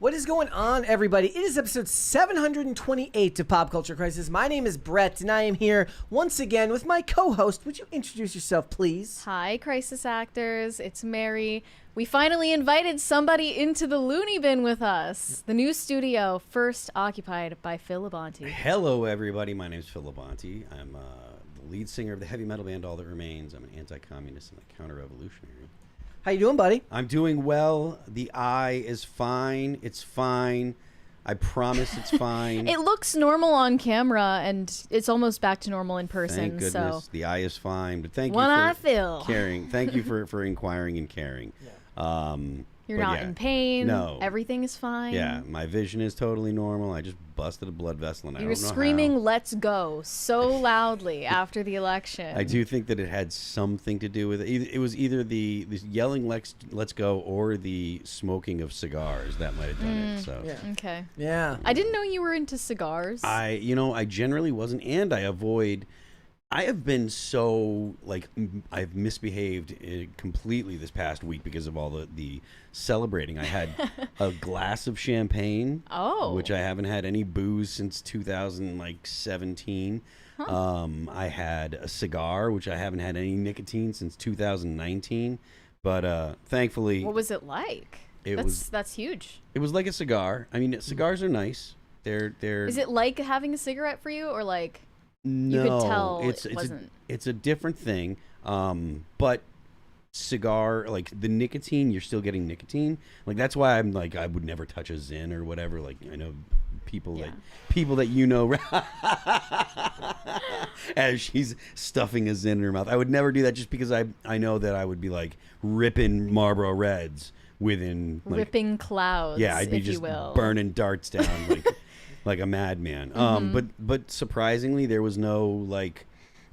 What is going on, everybody? It is episode 728 of Pop Culture Crisis. My name is Brett, and I am here once again with my co-host. Would you introduce yourself, please? Hi, Crisis Actors. It's Mary. We finally invited somebody into the loony bin with us. The new studio, first occupied by Phil Labonte. Hello, everybody. My name is Phil Labonte. I'm the lead singer of the heavy metal band All That Remains. I'm an anti-communist and a counter-revolutionary. How you doing, buddy? I'm doing well. The eye is fine. It's fine. I promise it's fine. It looks normal on camera, and it's almost back to normal in person. Thank goodness. So. The eye is fine. But thank One you eye, for Phil. caring. Thank you for inquiring and caring. Yeah. You're not in pain. No. Everything is fine. Yeah, my vision is totally normal. I just busted a blood vessel, and I don't know how. You were screaming, "Let's go," so loudly after the election. I do think that it had something to do with it. It was either the yelling "Let's go" or the smoking of cigars that might have done it. So Yeah. Okay. Yeah. I didn't know you were into cigars. I generally wasn't, and I have been so, I've misbehaved completely this past week because of all the celebrating. I had a glass of champagne, which I haven't had any booze since 2017. I had a cigar, which I haven't had any nicotine since 2019. But thankfully, what was it like? That's huge. It was like a cigar. I mean, cigars are nice. They're. Is it like having a cigarette for you, or like? No, you could tell it wasn't. It's a different thing. But cigar, like the nicotine, you're still getting nicotine. Like that's why I'm like I would never touch a Zyn or whatever. Like I know people that you know as she's stuffing a Zyn in her mouth. I would never do that just because I know that I would be like ripping Marlboro Reds within ripping clouds. Yeah, I'd be just burning darts down like a madman. But surprisingly, there was no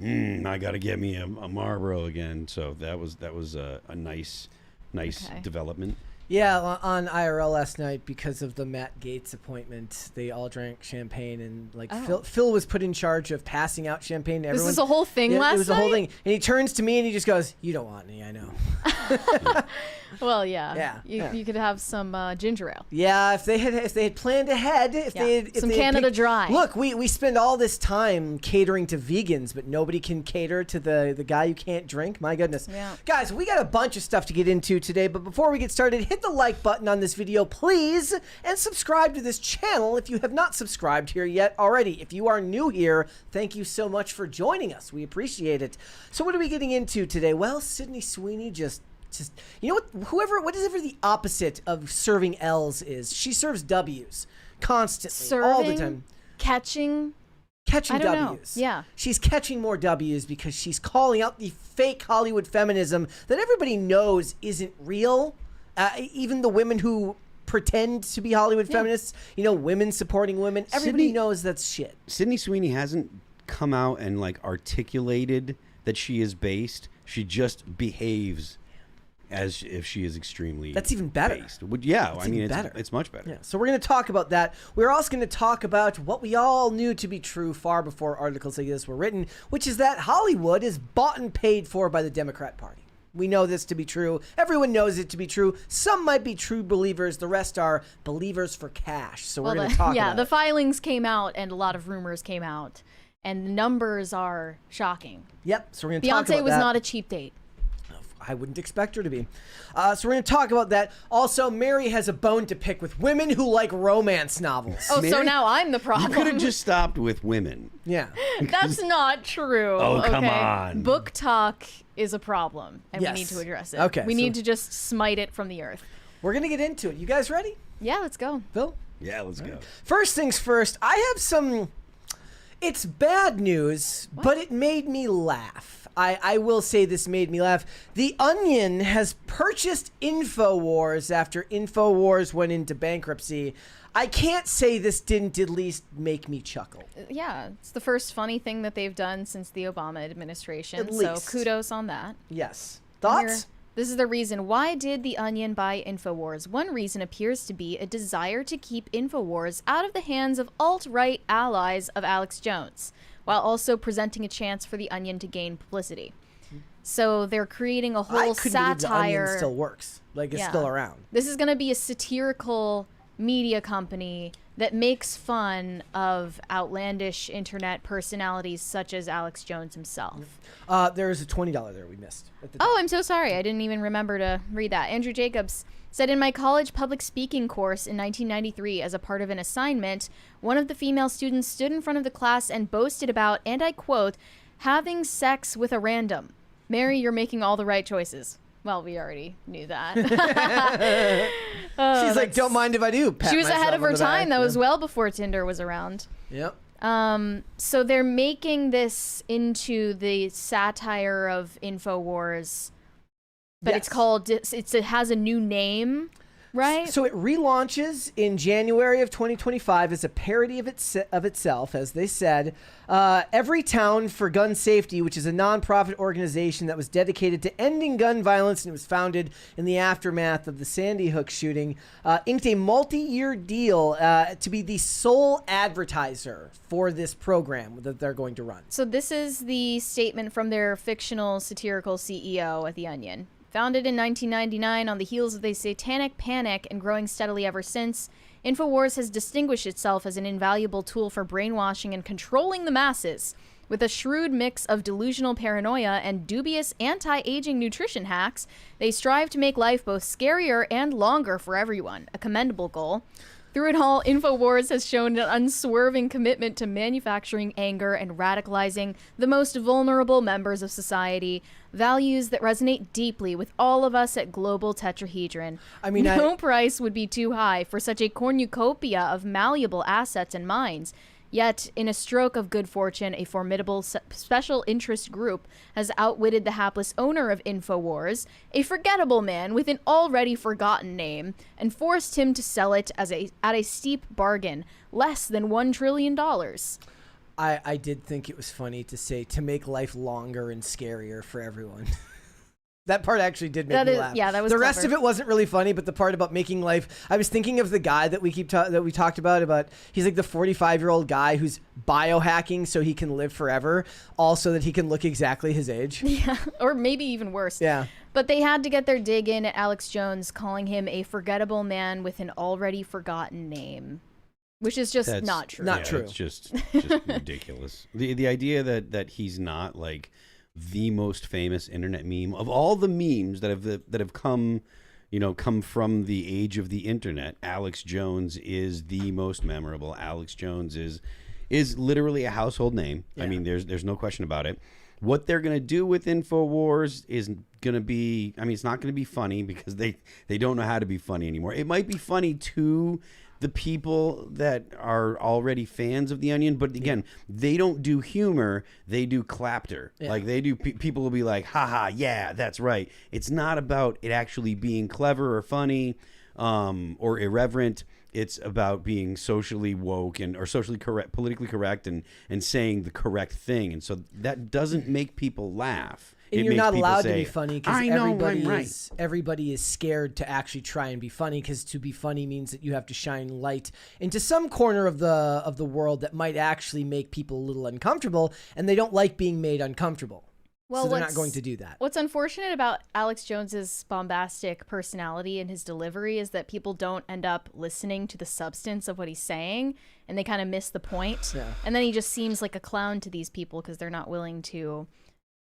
I got to get me a Marlboro again. So that was a nice development. Yeah, on IRL last night, because of the Matt Gaetz appointment, they all drank champagne, and Phil was put in charge of passing out champagne to everyone. This is a whole thing last night? It was a whole thing. And he turns to me and he just goes, "You don't want any, I know." Well, yeah. You could have some ginger ale. Yeah, if they had planned ahead, if they had Canada Dry. Look, we spend all this time catering to vegans, but nobody can cater to the guy who can't drink. My goodness. Yeah. Guys, we got a bunch of stuff to get into today, but before we get started, hit the like button on this video, please, and subscribe to this channel if you have not subscribed here yet already. If you are new here, thank you so much for joining us. We appreciate it. So what are we getting into today? Well, Sydney Sweeney just you know what? Whatever the opposite of serving L's is, she serves W's constantly, all the time. Catching W's. Know. Yeah. She's catching more W's because she's calling out the fake Hollywood feminism that everybody knows isn't real. Even the women who pretend to be Hollywood feminists, women supporting women, everybody knows that's shit. Sydney Sweeney hasn't come out and articulated that she is based. She just behaves as if she is extremely That's even better. based. Yeah, I mean, it's much better. Yeah. So we're going to talk about that. We're also going to talk about what we all knew to be true far before articles like this were written, which is that Hollywood is bought and paid for by the Democrat Party. We know this to be true. Everyone knows it to be true. Some might be true believers. The rest are believers for cash. So we're going to talk about the filings came out and a lot of rumors came out. And the numbers are shocking. Yep. So we're going to talk about that. Beyonce was not a cheap date. I wouldn't expect her to be. So we're going to talk about that. Also, Mary has a bone to pick with women who like romance novels. Oh, so now I'm the problem. You could have just stopped with women. Yeah. That's not true. Oh, come on. Book talk is a problem, and we need to address it. Okay. We need to just smite it from the earth. We're going to get into it. You guys ready? Yeah, let's go. Phil? Yeah, let's go. First things first, I have some... It's bad news, but it made me laugh. I will say this made me laugh. The Onion has purchased InfoWars after InfoWars went into bankruptcy. I can't say this didn't at least make me chuckle. Yeah, it's the first funny thing that they've done since the Obama administration. At least. So kudos on that. Yes. Thoughts? This is the reason. Why did The Onion buy InfoWars? One reason appears to be a desire to keep InfoWars out of the hands of alt-right allies of Alex Jones, while also presenting a chance for The Onion to gain publicity. So they're creating a whole satire. The Onion still works. Like, it's still around. This is going to be a satirical media company that makes fun of outlandish internet personalities such as Alex Jones himself. There's a $20 there we missed. At the Oh, I'm so sorry. I didn't even remember to read that. Andrew Jacobs said, in my college public speaking course in 1993, as a part of an assignment, one of the female students stood in front of the class and boasted about, and I quote, having sex with a random. Mary, you're making all the right choices. Well, we already knew that. She's like, don't mind if I do. She was ahead of her time. That was well before Tinder was around. Yep. So they're making this into the satire of InfoWars, but Yes. it has a new name, right? So it relaunches in January of 2025 as a parody of itself, as they said. Every Town for Gun Safety, which is a nonprofit organization that was dedicated to ending gun violence, and it was founded in the aftermath of the Sandy Hook shooting, inked a multi-year deal to be the sole advertiser for this program that they're going to run. So this is the statement from their fictional satirical CEO at The Onion. Founded in 1999 on the heels of the satanic panic and growing steadily ever since, InfoWars has distinguished itself as an invaluable tool for brainwashing and controlling the masses. With a shrewd mix of delusional paranoia and dubious anti-aging nutrition hacks, they strive to make life both scarier and longer for everyone, a commendable goal. Through it all, InfoWars has shown an unswerving commitment to manufacturing anger and radicalizing the most vulnerable members of society, values that resonate deeply with all of us at Global Tetrahedron. I mean, no price would be too high for such a cornucopia of malleable assets and minds. Yet, in a stroke of good fortune, a formidable special interest group has outwitted the hapless owner of InfoWars, a forgettable man with an already forgotten name, and forced him to sell it at a steep bargain, less than $1 trillion. I did think it was funny to say to make life longer and scarier for everyone. That part actually did make me laugh. Yeah, that was the clever. rest of it wasn't really funny, but the part about making life, I was thinking of the guy that we talked about he's like the 45-year-old guy who's biohacking so he can live forever, also that he can look exactly his age. Yeah, or maybe even worse. Yeah. But they had to get their dig in at Alex Jones, calling him a forgettable man with an already forgotten name, which is just not true. Not true. It's just ridiculous. The idea that he's not like the most famous internet meme of all the memes that have come from the age of the internet. Alex Jones is the most memorable. Alex Jones is literally a household name. Yeah. I mean, there's no question about it. What they're going to do with InfoWars is going to be, I mean, it's not going to be funny because they don't know how to be funny anymore. It might be funny to the people that are already fans of The Onion, but again, they don't do humor, they do clapter. Yeah. Like they do, people will be like, haha, yeah, that's right. It's not about it actually being clever or funny or irreverent. It's about being socially woke or socially correct, politically correct, and saying the correct thing. And so that doesn't make people laugh. And you're not allowed to be funny because right. everybody is scared to actually try and be funny, because to be funny means that you have to shine light into some corner of the world that might actually make people a little uncomfortable, and they don't like being made uncomfortable. Well, so they're not going to do that. What's unfortunate about Alex Jones's bombastic personality and his delivery is that people don't end up listening to the substance of what he's saying, and they kind of miss the point. Yeah. And then he just seems like a clown to these people because they're not willing to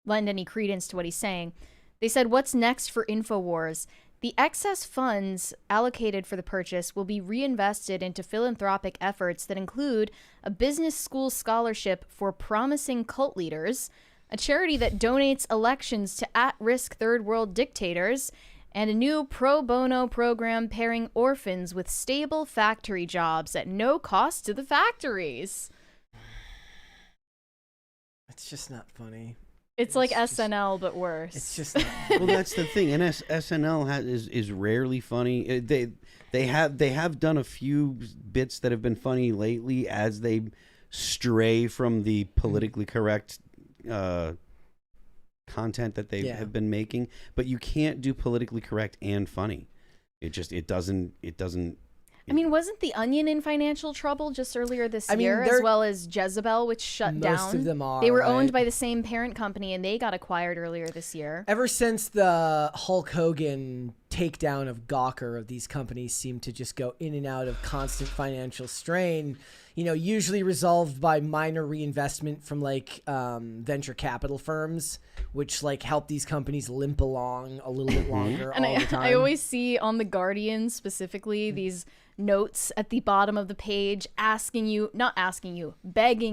lend any credence to what he's saying. They said, what's next for InfoWars? The excess funds allocated for the purchase will be reinvested into philanthropic efforts that include a business school scholarship for promising cult leaders, a charity that donates elections to at-risk third world dictators, and a new pro bono program pairing orphans with stable factory jobs at no cost to the factories. It's just not funny. It's like SNL, but worse. It's just not. Well, that's the thing. And SNL is rarely funny. They have done a few bits that have been funny lately as they stray from the politically correct content that they have been making. But you can't do politically correct and funny. It doesn't. I mean, wasn't The Onion in financial trouble just earlier this year, as well as Jezebel, which shut down? Most of them are. They were owned by the same parent company, and they got acquired earlier this year. Ever since the Hulk Hogan takedown of Gawker, these companies seem to just go in and out of constant financial strain, you know, usually resolved by minor reinvestment from like venture capital firms, which like help these companies limp along a little bit longer And all the time. I always see on The Guardian specifically these notes at the bottom of the page begging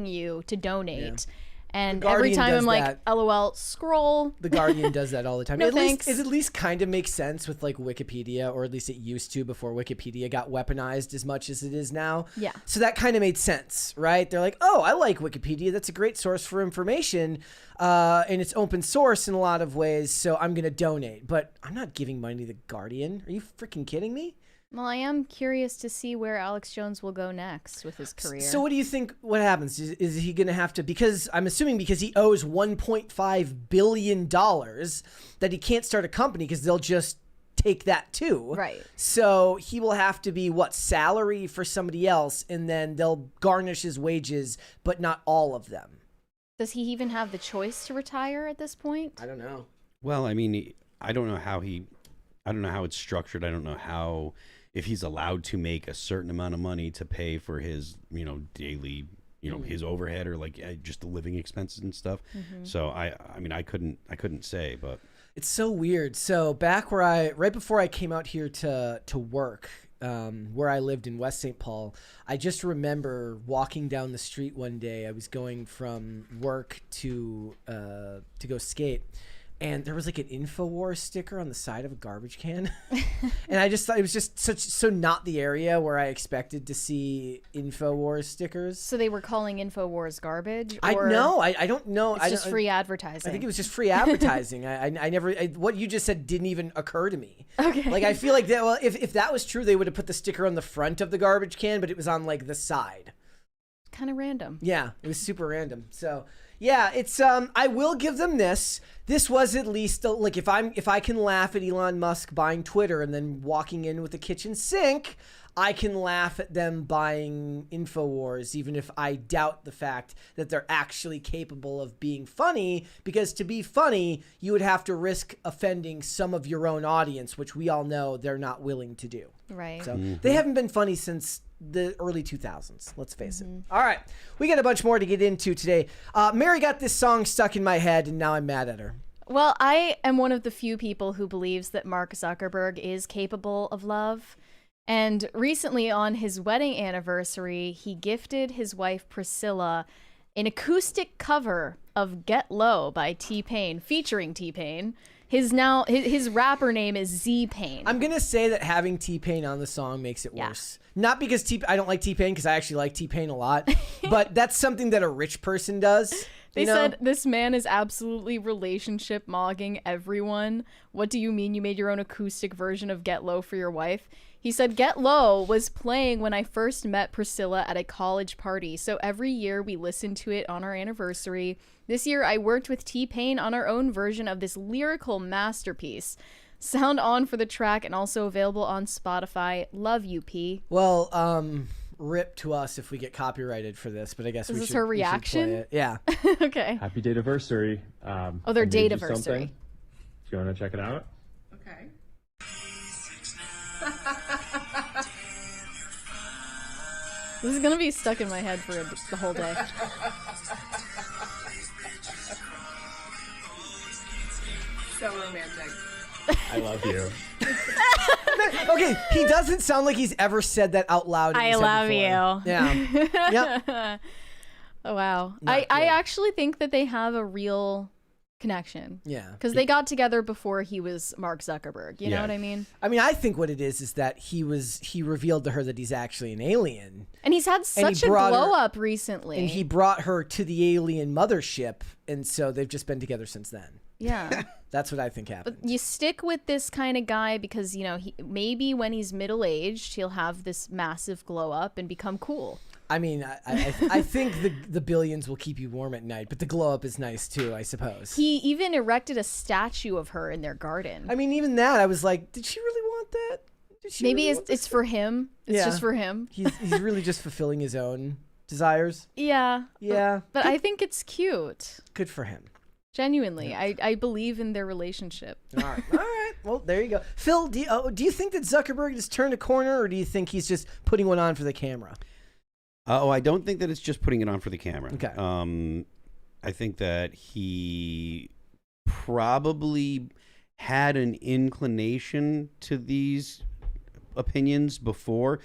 you to donate. Yeah. And The every Guardian time does I'm like, that. LOL, scroll. The Guardian does that all the time. No, It thanks. at least kind of makes sense with like Wikipedia, or at least it used to before Wikipedia got weaponized as much as it is now. Yeah. So that kind of made sense, right? They're like, oh, I like Wikipedia. That's a great source for information. And it's open source in a lot of ways. So I'm going to donate. But I'm not giving money to The Guardian. Are you freaking kidding me? Well, I am curious to see where Alex Jones will go next with his career. So what do you think? What happens? Is he going to have to? Because I'm assuming because he owes $1.5 billion that he can't start a company because they'll just take that too. Right. So he will have to be salary for somebody else, and then they'll garnish his wages, but not all of them. Does he even have the choice to retire at this point? I don't know. Well, I mean, I don't know how it's structured. I don't know how, if he's allowed to make a certain amount of money to pay for his, you know, daily, you know, his overhead or like just the living expenses and stuff. So I mean, I couldn't say, but It's so weird. So back right before I came out here to work, where I lived in West St. Paul, I just remember walking down the street one day. I was going from work to go skate, and there was like an InfoWars sticker on the side of a garbage can. And I just thought it was just so not the area where I expected to see InfoWars stickers. So they were calling InfoWars garbage? I or don't know. It's just free advertising. I think it was just free advertising. I never, what you just said didn't even occur to me. Okay. Like, I feel like that, well, if that was true, they would have put the sticker on the front of the garbage can, but it was on like the side. Kind of random. Yeah, it was super random. So yeah, it's I will give them this. This was at least like if I can laugh at Elon Musk buying Twitter and then walking in with a kitchen sink, I can laugh at them buying InfoWars, even if I doubt the fact that they're actually capable of being funny, because to be funny, you would have to risk offending some of your own audience, which we all know they're not willing to do. Right. So they haven't been funny since the early 2000s, let's face it. All right, we got a bunch more to get into today. Mary got this song stuck in my head, and now I'm mad at her. Well, I am one of the few people who believes that Mark Zuckerberg is capable of love. And recently on his wedding anniversary, he gifted his wife Priscilla an acoustic cover of Get Low by T-Pain, featuring T-Pain. His rapper name is Z-Pain. I'm going to say that having T-Pain on the song makes it worse. Not because I don't like T-Pain, because I actually like T-Pain a lot, but that's something that a rich person does. They said this man is absolutely relationship mogging everyone. What do you mean you made your own acoustic version of Get Low for your wife? He said, Get Low was playing when I first met Priscilla at a college party, so every year we listened to it on our anniversary. This year I worked with T-Pain on our own version of this lyrical masterpiece. Sound on for the track and also available on Spotify. Love you, P. Well, rip to us if we get copyrighted for this, but I guess Is we this should, her we should reaction? play it. Yeah. Okay. Happy date-iversary. Oh, their I made you date-iversary. something. Do you want to check it out? Okay. This is gonna be stuck in my head for the whole day. So romantic. I love you. Okay, he doesn't sound like he's ever said that out loud. I love you. Yeah. Yep. Oh, wow. Not I good. actually think that they have a real connection. Yeah. Because they got together before he was Mark Zuckerberg. You know Yeah. what I mean? I mean, I think what it is that he revealed to her that he's actually an alien. And he's had such a brought her- glow up recently. And he brought her to the alien mothership, and so they've just been together since then. Yeah. That's what I think happened. But you stick with this kind of guy because, you know, maybe when he's middle-aged, he'll have this massive glow up and become cool. I mean, I think the billions will keep you warm at night, but the glow up is nice too, I suppose. He even erected a statue of her in their garden. I mean, even that, I was like, did she really want that? Did she Maybe really want it's this? for him. It's Yeah. just for him. He's really just fulfilling his own desires. Yeah. Yeah. But I think it's cute. Good for him. Genuinely. I believe in their relationship. All right. All right. Well, there you go. Phil, do you think that Zuckerberg has turned a corner, or do you think he's just putting one on for the camera? I don't think that it's just putting it on for the camera. Okay. I think that he probably had an inclination to these opinions before.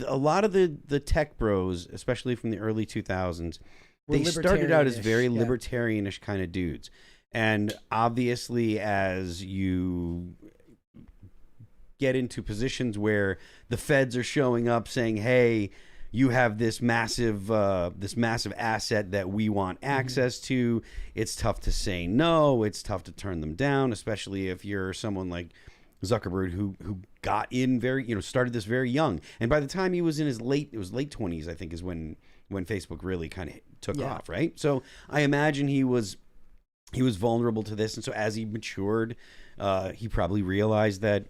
A lot of the tech bros, especially from the early 2000s, they started out as very libertarianish kind of dudes. And obviously, as you get into positions where the feds are showing up saying, hey, you have this massive asset that we want access to, it's tough to say no. It's tough to turn them down, especially if you're someone like Zuckerberg who got in started this very young. And by the time he was in his late 20s, I think is when Facebook really kind of took off, right? So I imagine he was vulnerable to this, and so as he matured, he probably realized that,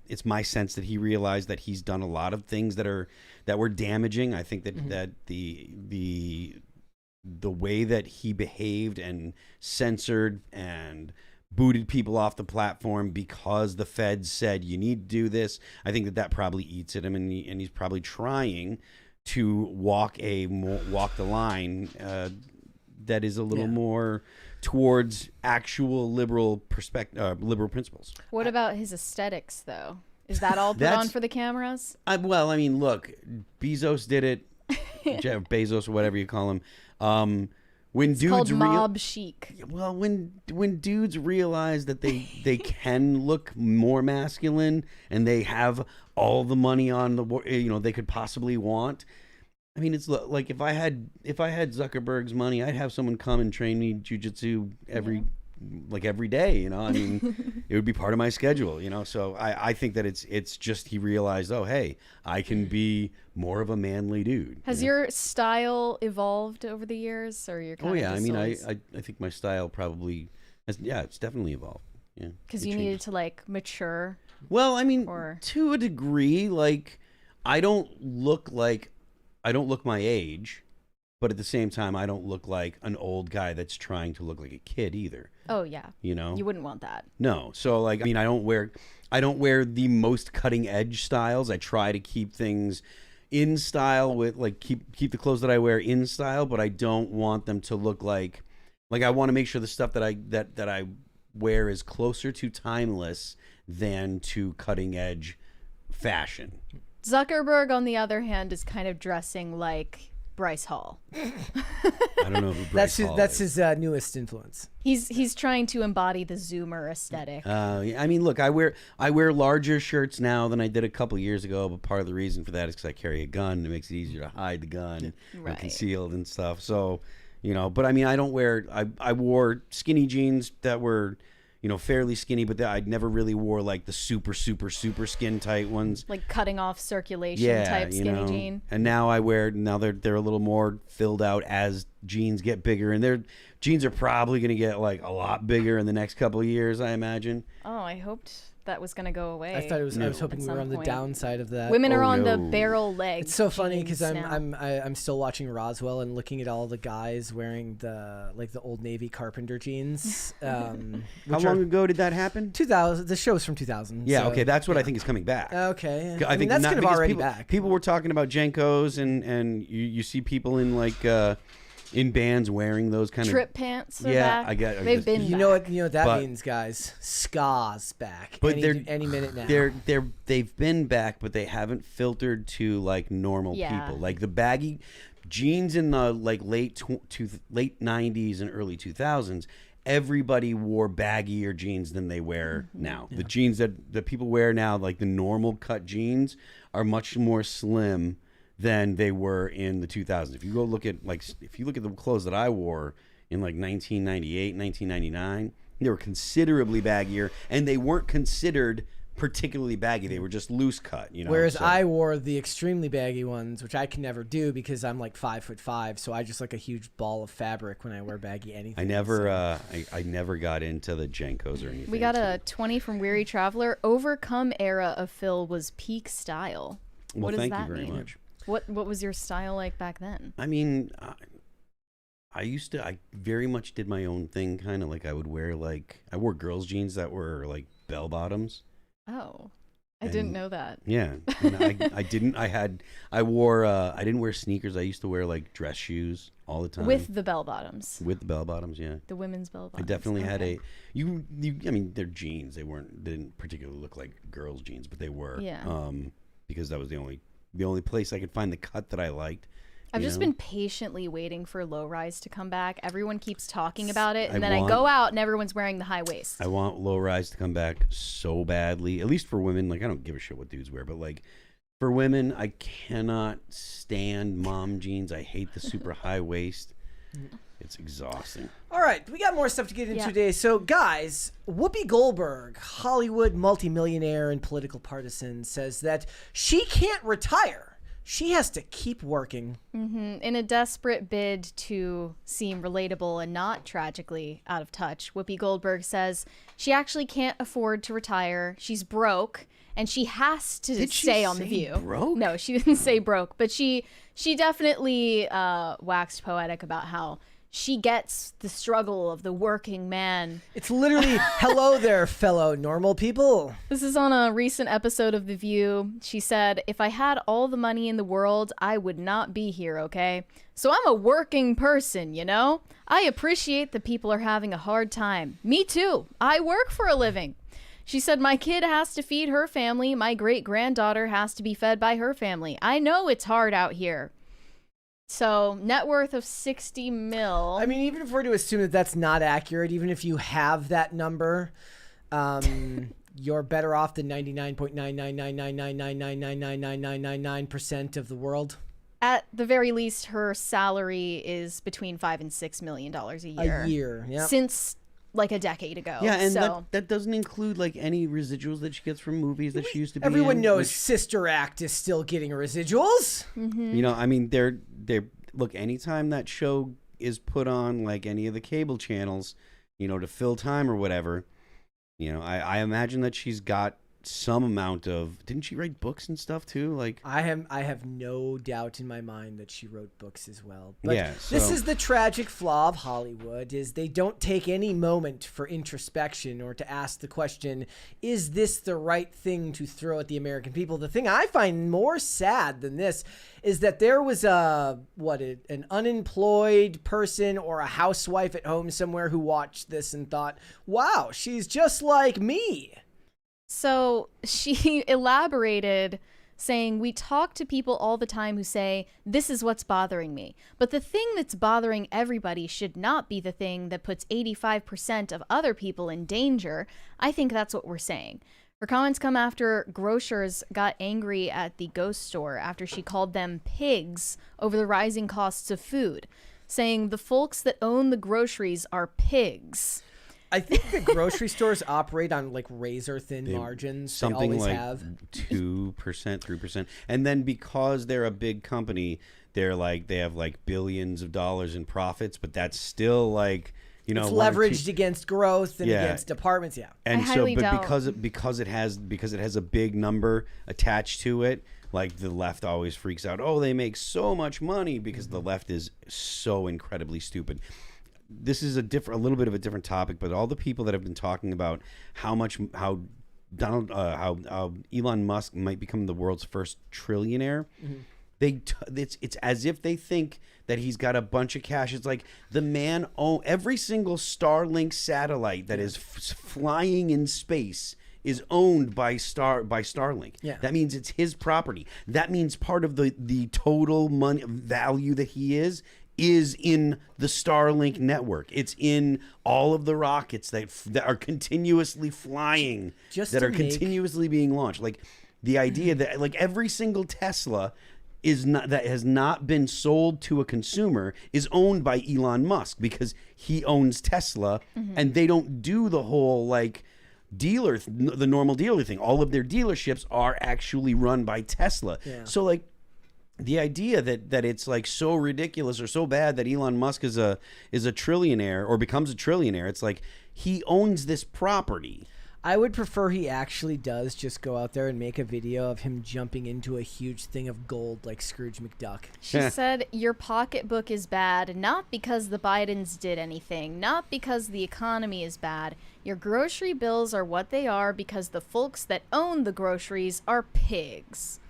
it's my sense that he realized that he's done a lot of things that were damaging. I think that that the way that he behaved and censored and booted people off the platform because the feds said you need to do this, I think that probably eats at him, and he's probably trying to walk the line that is a little more towards actual liberal principles. What about his aesthetics, though? Is that all put on for the cameras? Well, I mean, look, Bezos did it. Jeff Bezos, or whatever you call him. When it's dudes called mob chic. Well, when dudes realize that they can look more masculine and they have all the money on they could possibly want. I mean, it's like if I had Zuckerberg's money, I'd have someone come and train me jujitsu every day. I mean, it would be part of my schedule. So I think that it's just he realized, oh, hey, I can be more of a manly dude. Has your style evolved over the years, or you're kind of I mean, I think my style probably it's definitely evolved. Yeah, because you needed to mature. Well, I mean, to a degree, I don't look my age, but at the same time, I don't look like an old guy that's trying to look like a kid either. Oh yeah. You wouldn't want that. No. So I don't wear the most cutting edge styles. I try to keep things in style with keep the clothes that I wear in style, but I don't want them to look like I want to make sure the stuff that I wear is closer to timeless than to cutting edge fashion. Zuckerberg, on the other hand, is kind of dressing like Bryce Hall. I don't know who Bryce Hall that's is. his newest influence. He's trying to embody the Zoomer aesthetic. I mean, look, I wear larger shirts now than I did a couple years ago, but part of the reason for that is because I carry a gun. It makes it easier to hide the gun and concealed and stuff. So, but I mean, I don't wear. I wore skinny jeans that were, fairly skinny, but I never really wore the super skin tight ones, cutting off circulation type skinny jean. And now they're a little more filled out as jeans get bigger, and their jeans are probably going to get a lot bigger in the next couple of years, I imagine. Oh, I hoped that was going to go away. I thought it was. I was hoping we were on the downside of that. Women are on the barrel leg. It's so funny because I'm still watching Roswell and looking at all the guys wearing the Old Navy carpenter jeans. How long ago did that happen? 2000. The show's from 2000. Yeah. So, okay, that's what I think is coming back. Okay. I think that's kind of already back. People were talking about Jenkos, and you see people in in bands wearing those kind trip pants. Yeah, back. I get. They've been. You know what that means, guys? Ska's back. But any minute now. They've been back, but they haven't filtered to normal people. The baggy jeans in the late 90s and early 2000s. Everybody wore baggier jeans than they wear now. Yeah. The jeans that people wear now, the normal cut jeans, are much more slim than they were in the 2000s. If you go look at the clothes that I wore in 1998, 1999, they were considerably baggier, and they weren't considered particularly baggy. They were just loose cut, Whereas I wore the extremely baggy ones, which I can never do because I'm 5'5", so I just look a huge ball of fabric when I wear baggy anything. I never got into the Jenkos or anything. We got a 20 from Weary Traveler. Overcome era of Phil was peak style. Well, what does thank that you very mean? much. What was your style like back then? I mean, I very much did my own thing, kind of I would wear I wore girls' jeans that were bell bottoms. Oh, I didn't know that. Yeah, and I didn't. I wore. I didn't wear sneakers. I used to wear like dress shoes all the time With the bell bottoms. With the bell bottoms. Yeah, The women's bell I bottoms. definitely had Okay. you. I mean, they're jeans. They didn't particularly look like girls' jeans, but they were. Yeah. Because that was the only place I could find the cut that I liked. I've you just know? been patiently waiting for low rise to come back. Everyone keeps talking about it, and I then I want- go out and everyone's wearing the high waist. I want low rise to come back so badly. At least for women. Like I don't give a shit what dudes wear, but like for women, I cannot stand mom jeans. I hate the super high waist. It's exhausting. All right, we got more stuff to get into Yeah. today. So, guys, Whoopi Goldberg, Hollywood multimillionaire and political partisan, says that she can't retire. She has to keep working. In a desperate bid to seem relatable and not tragically out of touch, Whoopi Goldberg says she actually can't afford to retire. She's broke, and she has to Did she stay on The say View. broke? No, she didn't say broke, but she definitely waxed poetic about how she gets the struggle of the working man. It's literally, hello there, fellow normal people. This is on a recent episode of The View. She said, "If I had all the money in the world, I would not be here, okay? So I'm a working person, you know? I appreciate that people are having a hard time. Me too. I work for a living." She said, "My kid has to feed her family. My great-granddaughter has to be fed by her family. I know it's hard out here." So, net worth of 60 mil. I mean, even if we're to assume that that's not accurate, even if you have that number, you're better off than 99.9999999999999% of the world. At the very least, her salary is between $5 and $6 million a year. A year, yeah. Since like a decade ago. Yeah, and so that doesn't include like any residuals that she gets from movies that she used to be Everyone in, knows which, Sister Act is still getting residuals. you know, I mean, they're look, anytime that show is put on like any of the cable channels, you know, to fill time or whatever, you know, I imagine that she's got some amount of. Didn't she write books and stuff too? Like I have no doubt in my mind that she wrote books as well. But Yeah, this so- is the tragic flaw of Hollywood, is they don't take any moment for introspection or to ask the question, is this the right thing to throw at the American people? The thing I find more sad than this is that there was an unemployed person or a housewife at home somewhere who watched this and thought, wow, she's just like me. So she elaborated saying, "We talk to people all the time who say, this is what's bothering me. But the thing that's bothering everybody should not be the thing that puts 85% of other people in danger." I think that's what we're saying. Her comments come after grocers got angry at the ghost store after she called them pigs over the rising costs of food, saying the folks that own the groceries are pigs. I think the grocery stores operate on like razor thin margins. something they always like have. 2%, 3%, and then because they're a big company, they have like billions of dollars in profits, but that's still like, you know, It's one or two- leveraged against growth and Yeah. against departments. Yeah. And I so, highly but doubt- because it has a big number attached to it, like the left always freaks out. Oh, they make so much money because the left is so incredibly stupid. This is a little bit of a different topic, but all the people that have been talking about how Elon Musk might become the world's first trillionaire. It's as if they think that he's got a bunch of cash. It's like the man every single Starlink satellite that is flying in space is owned by Starlink. Yeah. That means it's his property. That means part of the total money value that he is in the Starlink network. It's in all of the rockets that are continuously flying, that are continuously being launched. Like the idea that like every single Tesla that has not been sold to a consumer is owned by Elon Musk because he owns Tesla, and they don't do the whole like the normal dealer thing. All of their dealerships are actually run by Tesla. Yeah. So like the idea that it's like so ridiculous or so bad that Elon Musk is a trillionaire or becomes a trillionaire, it's like he owns this property. I would prefer he actually does just go out there and make a video of him jumping into a huge thing of gold like Scrooge McDuck. She said, your pocketbook is bad, not because the Bidens did anything, not because the economy is bad. Your grocery bills are what they are because the folks that own the groceries are pigs.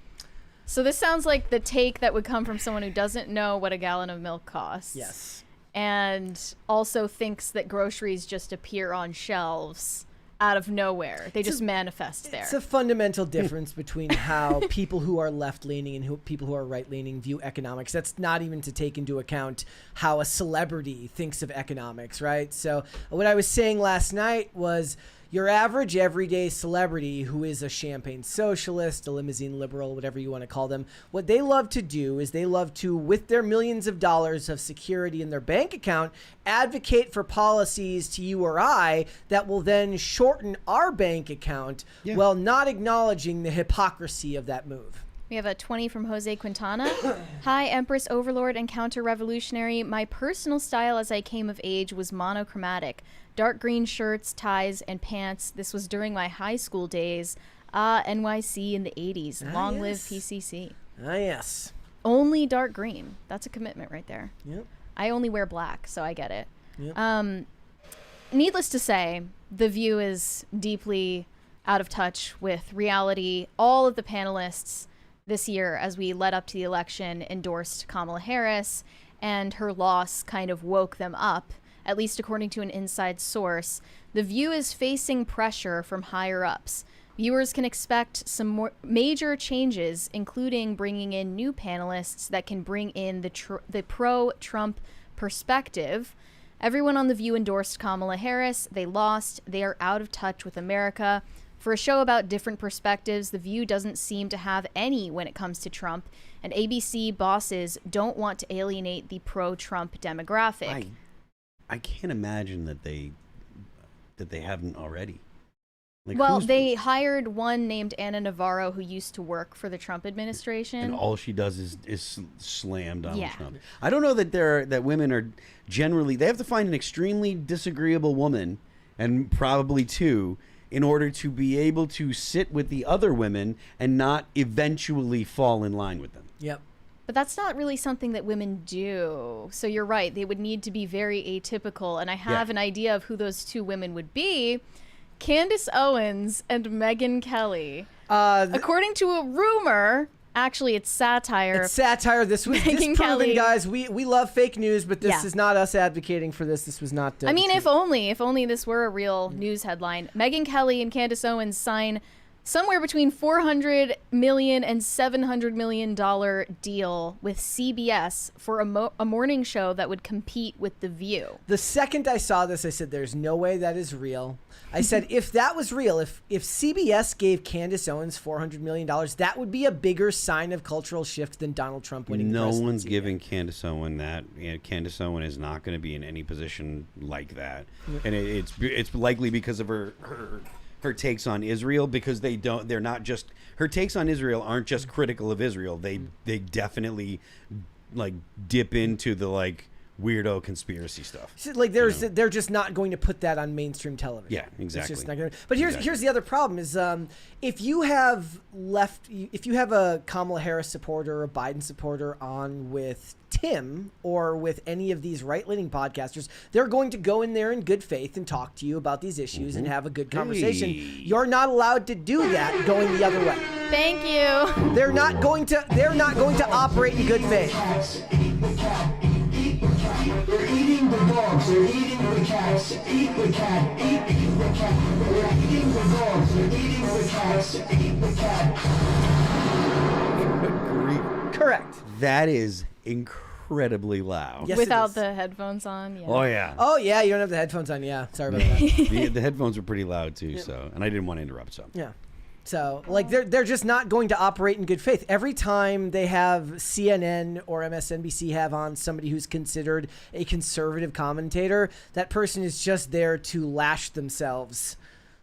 So this sounds like the take that would come from someone who doesn't know what a gallon of milk costs. Yes. And also thinks that groceries just appear on shelves out of nowhere. They just manifest there. It's a fundamental difference between how people who are left-leaning and people who are right-leaning view economics. That's not even to take into account how a celebrity thinks of economics, right? So what I was saying last night was your average everyday celebrity who is a champagne socialist, a limousine liberal, whatever you want to call them, what they love to do is they love to, with their millions of dollars of security in their bank account, advocate for policies to you or I that will then shorten our bank account while not acknowledging the hypocrisy of that move. We have a 20 from Jose Quintana. Hi, Empress Overlord and Counter-Revolutionary. My personal style as I came of age was monochromatic. Dark green shirts, ties, and pants. This was during my high school days. NYC in the 80s. Long live PCC. Yes. Only dark green. That's a commitment right there. Yep. I only wear black, so I get it. Yep. Needless to say, The View is deeply out of touch with reality. All of the panelists this year, as we led up to the election, endorsed Kamala Harris, and her loss kind of woke them up, at least according to an inside source. The View is facing pressure from higher ups. Viewers can expect some more major changes, including bringing in new panelists that can bring in the pro-Trump perspective. Everyone on The View endorsed Kamala Harris. They lost. They are out of touch with America. For a show about different perspectives, The View doesn't seem to have any when it comes to Trump, and ABC bosses don't want to alienate the pro-Trump demographic. I can't imagine that they haven't already. Like, well, they hired one named Anna Navarro who used to work for the Trump administration. And all she does is slam Donald Trump. I don't know that women are generally, they have to find an extremely disagreeable woman, and probably two, in order to be able to sit with the other women and not eventually fall in line with them. Yep. But that's not really something that women do. So you're right. They would need to be very atypical. And I have an idea of who those two women would be. Candace Owens and Megyn Kelly. According to a rumor, actually it's satire. It's satire. This was disproven, guys. We love fake news, but this is not us advocating for this. This was not. I mean, if only this were a real news headline. Megyn Kelly and Candace Owens sign somewhere between $400 million and $700 million deal with CBS for a morning show that would compete with The View. The second I saw this, I said, there's no way that is real. I said, if that was real, if CBS gave Candace Owens $400 million, that would be a bigger sign of cultural shift than Donald Trump winning the presidency. No one's giving Candace Owens that. Candace Owens is not going to be in any position like that. And it's likely because of her takes on Israel, because they're not just, her takes on Israel aren't just critical of Israel. They definitely like dip into the like weirdo conspiracy stuff. So, like they're just not going to put that on mainstream television. Yeah, exactly. It's just not gonna, but here's the other problem is if you have a Kamala Harris supporter or a Biden supporter on with Tim or with any of these right-leaning podcasters, they're going to go in there in good faith and talk to you about these issues and have a good conversation. You're not allowed to do that going the other way. Thank you. They're not going to operate in good faith. They're eating the dogs, they're eating the cats, eat the cat, eat the cat. They're eating the dogs, they're eating the cats, eat the cat. Correct. That is incredibly loud. Yes, without the headphones on. Oh yeah. Oh yeah, you don't have the headphones on. Yeah, sorry about that. The headphones are pretty loud too, so, and I didn't want to interrupt, so. Yeah. So, like, they're just not going to operate in good faith. Every time they have CNN or MSNBC have on somebody who's considered a conservative commentator, that person is just there to lash themselves.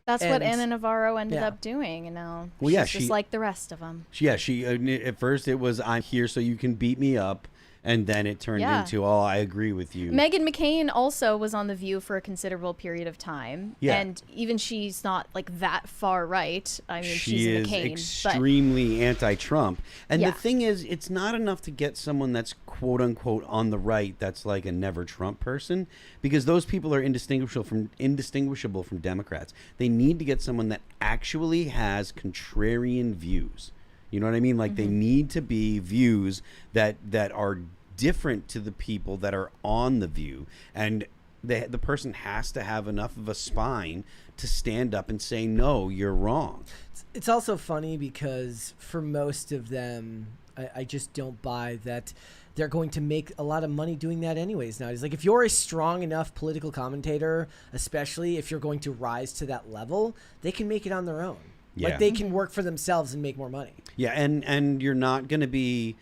That's what Anna Navarro ended up doing, and now she's just like the rest of them. She at first it was, I'm here so you can beat me up. And then it turned into, oh, I agree with you. Meghan McCain also was on The View for a considerable period of time. Yeah. And even she's not like that far right. I mean, She she's is McCain. extremely anti-Trump. And Yeah. the thing is, it's not enough to get someone that's quote unquote on the right that's like a never Trump person, because those people are indistinguishable from Democrats. They need to get someone that actually has contrarian views. You know what I mean? Like they need to be views that are different to the people that are on The View, and the person has to have enough of a spine to stand up and say, no, you're wrong. It's also funny because for most of them, I just don't buy that they're going to make a lot of money doing that anyways nowadays. Like if you're a strong enough political commentator, especially if you're going to rise to that level, they can make it on their own. Yeah. Like they can work for themselves and make more money. Yeah, and you're not going to be,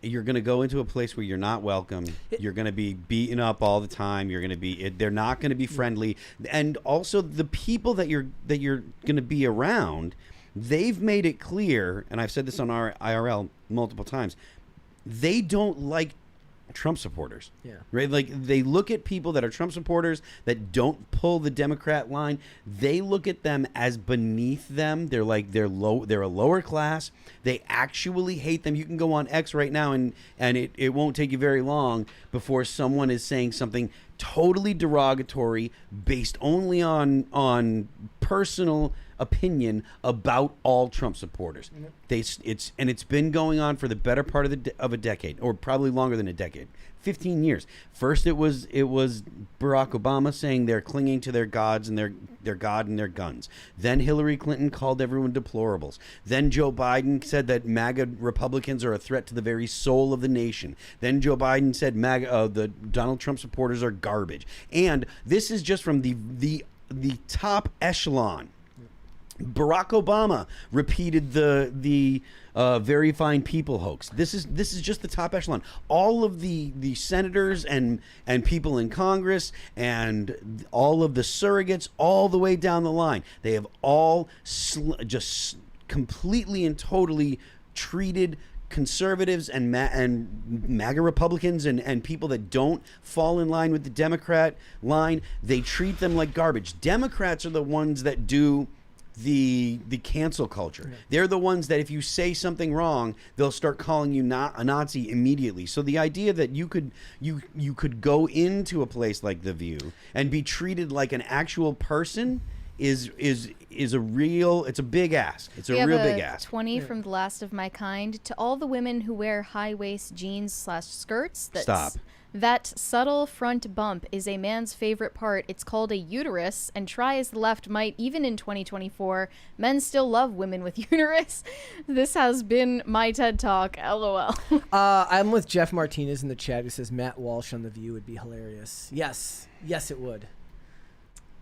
you're going to go into a place where you're not welcome. You're going to be beaten up all the time. You're going to be, they're not going to be friendly. And also the people that you're going to be around, they've made it clear, and I've said this on our IRL multiple times, they don't like Trump supporters. Yeah. Right? Like they look at people that are Trump supporters that don't pull the Democrat line. They look at them as beneath them. They're like they're a lower class. They actually hate them. You can go on X right now and it won't take you very long before someone is saying something totally derogatory based only on personal opinion about all Trump supporters. It's been going on for the better part of a decade, or probably longer than a decade, 15 years. First, it was Barack Obama saying they're clinging to their gods and their God and their guns. Then Hillary Clinton called everyone deplorables. Then Joe Biden said that MAGA Republicans are a threat to the very soul of the nation. Then Joe Biden said the Donald Trump supporters are garbage. And this is just from the top echelon. Barack Obama repeated the very fine people hoax. This is just the top echelon. All of the senators and people in Congress and all of the surrogates all the way down the line, they have all just completely and totally treated conservatives and MAGA Republicans and people that don't fall in line with the Democrat line, they treat them like garbage. Democrats are the ones that do the cancel culture. Yeah. They're the ones that if you say something wrong, they'll start calling you a Nazi immediately. So the idea that you could go into a place like The View and be treated like an actual person is a big ask. It's a real big ask. 20 from The Last of My Kind. To all the women who wear high-waist jeans/skirts, Stop. That subtle front bump is a man's favorite part. It's called a uterus, and try as the left might, even in 2024, men still love women with uterus. This has been my TED Talk, LOL. I'm with Jeff Martinez in the chat who says Matt Walsh on The View would be hilarious. Yes, it would. It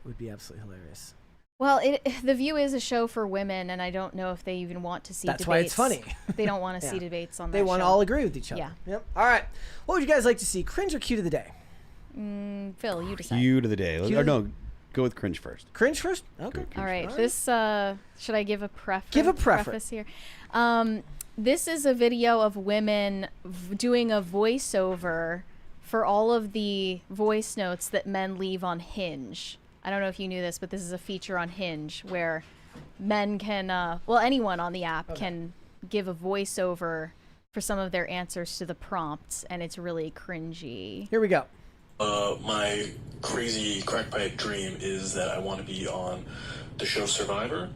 would be absolutely hilarious. Well, The View is a show for women, and I don't know if they even want to see debates. That's why it's funny. They don't want to see debates on that show. They want to all agree with each other. Yeah. Yep. All right. What would you guys like to see? Cringe or cute of the day? Phil, you decide. Cute of the day. No, go with cringe first. Cringe first? Okay. All right. This, should I give a preface? Give a preface here. This is a video of women doing a voiceover for all of the voice notes that men leave on Hinge. I don't know if you knew this, but this is a feature on Hinge where men can, anyone on the app can give a voiceover for some of their answers to the prompts, and it's really cringy. Here we go. My crazy crackpipe dream is that I want to be on the show Survivor,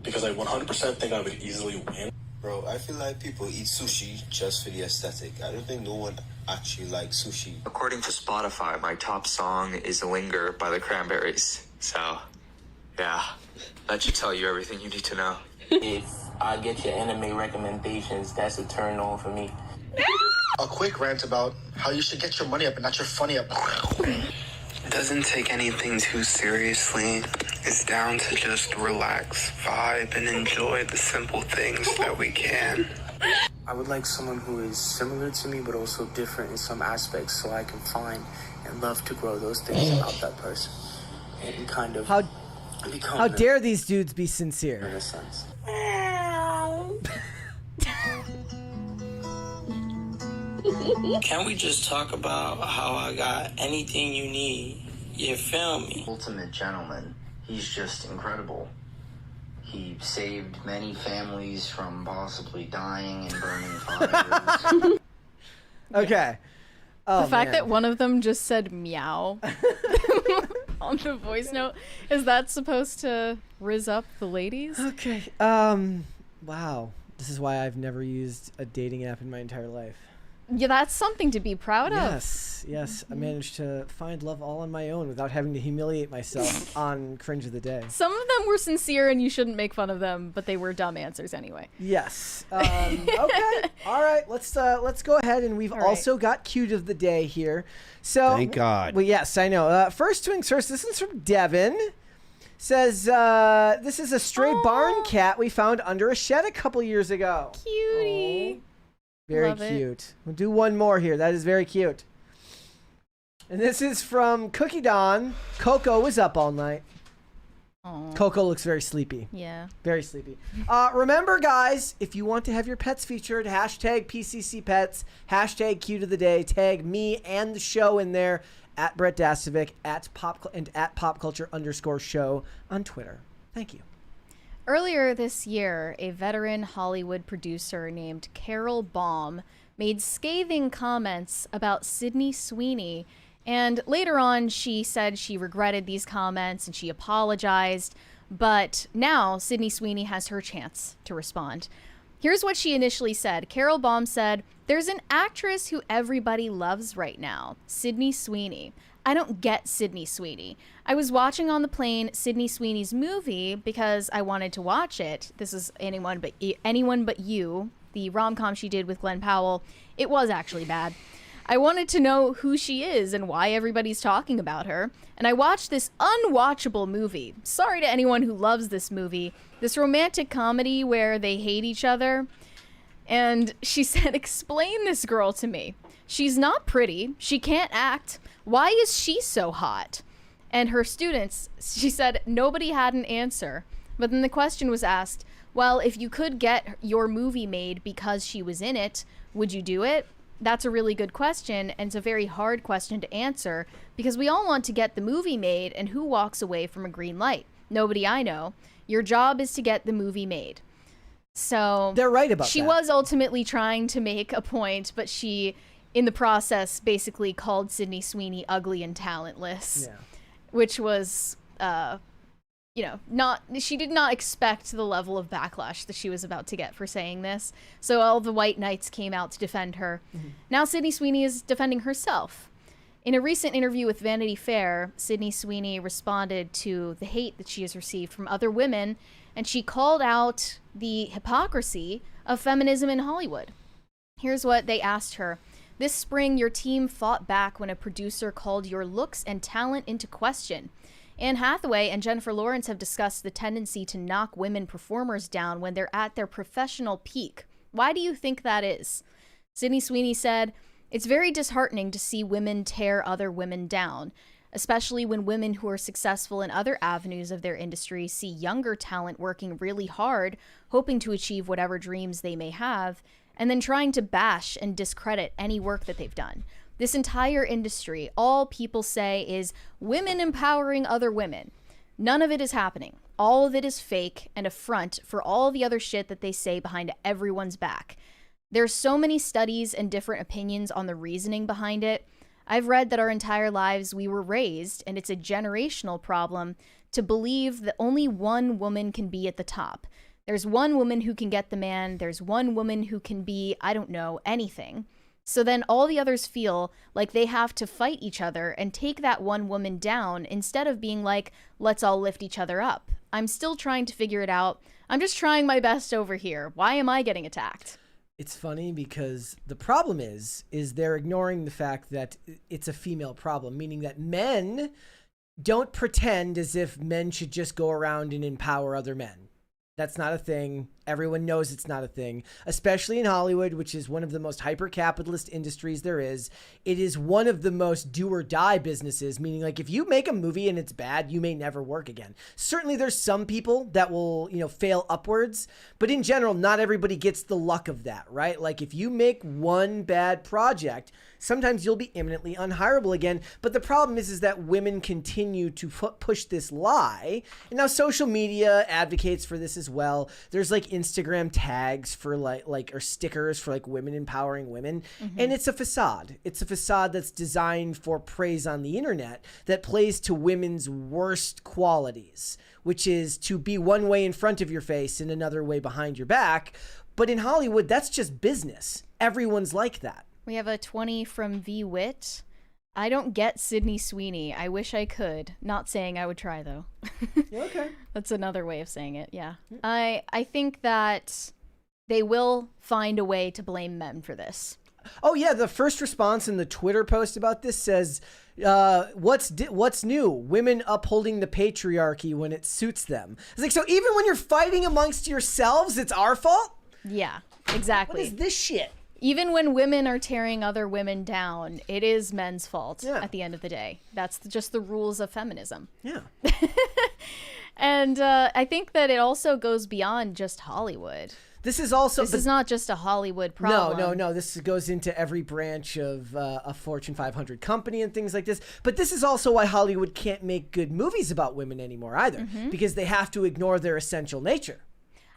because I 100% think I would easily win. Bro, I feel like people eat sushi just for the aesthetic. I don't think no one actually likes sushi. According to Spotify, my top song is Linger by the Cranberries. So, yeah, that should tell you everything you need to know. If I get your anime recommendations, that's a turn on for me. A quick rant about how you should get your money up and not your funny up. Doesn't take anything too seriously. It's down to just relax, vibe, and enjoy the simple things that we can. I would like someone who is similar to me, but also different in some aspects, so I can find and love to grow those things about that person. And kind of how dare these dudes be sincere? In a sense. Can we just talk about how I got anything you need? You feel me? Ultimate gentleman. He's just incredible. He saved many families from possibly dying and burning fires. Okay. Oh, the fact man. that one of them just said meow on the voice note, is that supposed to rizz up the ladies? Okay. Wow. This is why I've never used a dating app in my entire life. Yeah, that's something to be proud of. Yes. I managed to find love all on my own without having to humiliate myself on Cringe of the Day. Some of them were sincere and you shouldn't make fun of them, but they were dumb answers anyway. Yes. Okay. All right. Let's go ahead, and we've also got Cute of the Day here. So Thank God. Well, yes, I know. First doing source. This is from Devin. Says this is a stray barn cat we found under a shed a couple years ago. Cutie. Very Love it. cute. We'll do one more here. That is very cute. And this is from Cookie Dawn. Coco was up all night. Aww. Coco looks very sleepy. Yeah. Very sleepy. Remember, guys, if you want to have your pets featured, hashtag PCC Pets, hashtag Cute of the Day, tag me and the show in there at Brett Dasovic, at Pop Culture_show on Twitter. Thank you. Earlier this year, a veteran Hollywood producer named Carol Baum made scathing comments about Sydney Sweeney, and later on she said she regretted these comments and she apologized, but now Sydney Sweeney has her chance to respond. Here's what she initially said. Carol Baum said, "There's an actress who everybody loves right now, Sydney Sweeney. I don't get Sydney Sweeney. I was watching on the plane Sydney Sweeney's movie because I wanted to watch it. This is Anyone But You, the rom-com she did with Glenn Powell. It was actually bad. I wanted to know who she is and why everybody's talking about her. And I watched this unwatchable movie. Sorry to anyone who loves this movie. This romantic comedy where they hate each other." And she said, "Explain this girl to me. She's not pretty. She can't act. Why is she so hot?" And her students, she said, nobody had an answer. But then the question was asked, well, if you could get your movie made because she was in it, would you do it? That's a really good question, and it's a very hard question to answer because we all want to get the movie made, and who walks away from a green light? Nobody I know. Your job is to get the movie made. So they're right about she that. was ultimately trying to make a point, but she, in the process, basically called Sydney Sweeney ugly and talentless, which was, she did not expect the level of backlash that she was about to get for saying this. So all the white knights came out to defend her. Mm-hmm. Now Sydney Sweeney is defending herself. In a recent interview with Vanity Fair, Sydney Sweeney responded to the hate that she has received from other women, and she called out the hypocrisy of feminism in Hollywood. Here's what they asked her. "This spring, your team fought back when a producer called your looks and talent into question. Anne Hathaway and Jennifer Lawrence have discussed the tendency to knock women performers down when they're at their professional peak. Why do you think that is?" Sydney Sweeney said, "It's very disheartening to see women tear other women down, especially when women who are successful in other avenues of their industry see younger talent working really hard, hoping to achieve whatever dreams they may have, and then trying to bash and discredit any work that they've done. This entire industry, all people say is women empowering other women. None of it is happening. All of it is fake and a front for all the other shit that they say behind everyone's back. There's so many studies and different opinions on the reasoning behind it. I've read that our entire lives we were raised, and it's a generational problem, to believe that only one woman can be at the top. There's one woman who can get the man. There's one woman who can be, I don't know, anything. So then all the others feel like they have to fight each other and take that one woman down instead of being like, let's all lift each other up. I'm still trying to figure it out. I'm just trying my best over here. Why am I getting attacked?" It's funny because the problem is they're ignoring the fact that it's a female problem, meaning that men don't pretend as if men should just go around and empower other men. That's not a thing. Everyone knows it's not a thing, especially in Hollywood, which is one of the most hyper-capitalist industries there is. It is one of the most do-or-die businesses, meaning like if you make a movie and it's bad, you may never work again. Certainly there's some people that will, fail upwards, but in general, not everybody gets the luck of that, right? Like if you make one bad project, sometimes you'll be imminently unhireable again. But the problem is that women continue to push this lie. And now social media advocates for this as well. There's like Instagram tags for or stickers for like women empowering women. And it's a facade. It's a facade that's designed for praise on the internet that plays to women's worst qualities, which is to be one way in front of your face and another way behind your back. But in Hollywood, that's just business. Everyone's like that. We have a 20 from V-Wit. I don't get Sydney Sweeney. I wish I could. Not saying I would try, though. Okay. That's another way of saying it, yeah. I think that they will find a way to blame men for this. Oh, yeah. The first response in the Twitter post about this says, what's new? Women upholding the patriarchy when it suits them. It's like, so even when you're fighting amongst yourselves, it's our fault? Yeah, exactly. What is this shit? Even when women are tearing other women down, it is men's fault at the end of the day. That's just the rules of feminism. Yeah. And I think that it also goes beyond just Hollywood. This is also... This is not just a Hollywood problem. No. This goes into every branch of a Fortune 500 company and things like this. But this is also why Hollywood can't make good movies about women anymore either. Because they have to ignore their essential nature.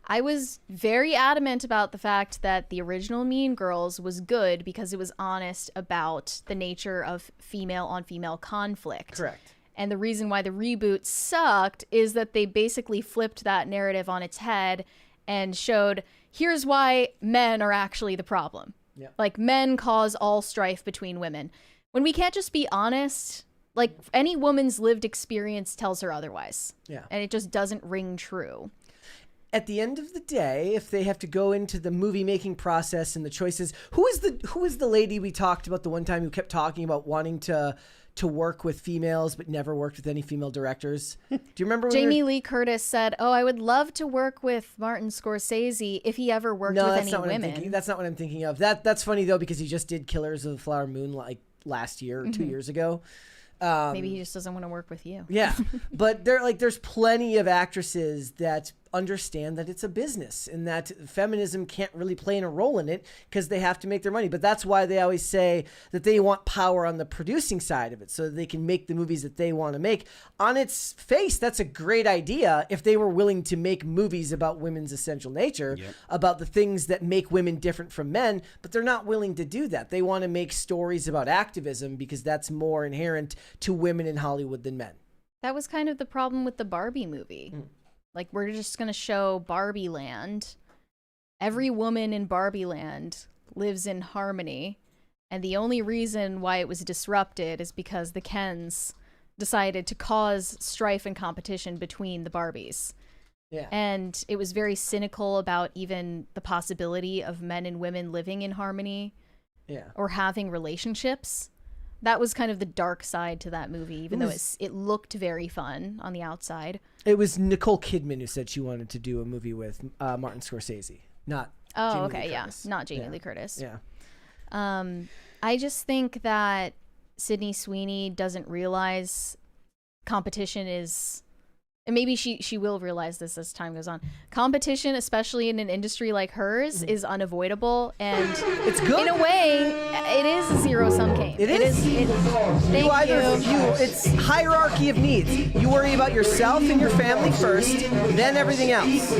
I was very adamant about the fact that the original Mean Girls was good because it was honest about the nature of female-on-female conflict. Correct. And the reason why the reboot sucked is that they basically flipped that narrative on its head and showed, here's why men are actually the problem. Yeah. Like, men cause all strife between women. When we can't just be honest, like, any woman's lived experience tells her otherwise. Yeah. And it just doesn't ring true. At the end of the day, if they have to go into the movie making process and the choices, who is the lady we talked about the one time who kept talking about wanting to work with females but never worked with any female directors? Do you remember? Jamie Lee Curtis said, "Oh, I would love to work with Martin Scorsese if he ever worked with any women." That's not what I'm thinking of. That's funny though, because he just did Killers of the Flower Moon like last year or 2 years ago. Maybe he just doesn't want to work with you. Yeah, but there's plenty of actresses that understand that it's a business and that feminism can't really play a role in it because they have to make their money. But that's why they always say that they want power on the producing side of it so that they can make the movies that they want to make. On its face, that's a great idea if they were willing to make movies about women's essential nature, about the things that make women different from men, but they're not willing to do that. They want to make stories about activism because that's more inherent to women in Hollywood than men. That was kind of the problem with the Barbie movie. Like, we're just going to show Barbie Land. Every woman in Barbie Land lives in harmony. And the only reason why it was disrupted is because the Kens decided to cause strife and competition between the Barbies. Yeah. And it was very cynical about even the possibility of men and women living in harmony. Yeah. Or having relationships. That was kind of the dark side to that movie, even though it looked very fun on the outside. It was Nicole Kidman who said she wanted to do a movie with Martin Scorsese, not Jamie Lee Curtis. Not Jamie Lee Curtis. Yeah. I just think that Sydney Sweeney doesn't realize competition is... And maybe she will realize this as time goes on. Competition, especially in an industry like hers, is unavoidable, and it's good. In a way, it is a zero-sum game. It is. It's hierarchy of needs. You worry about yourself and your family first, then everything else.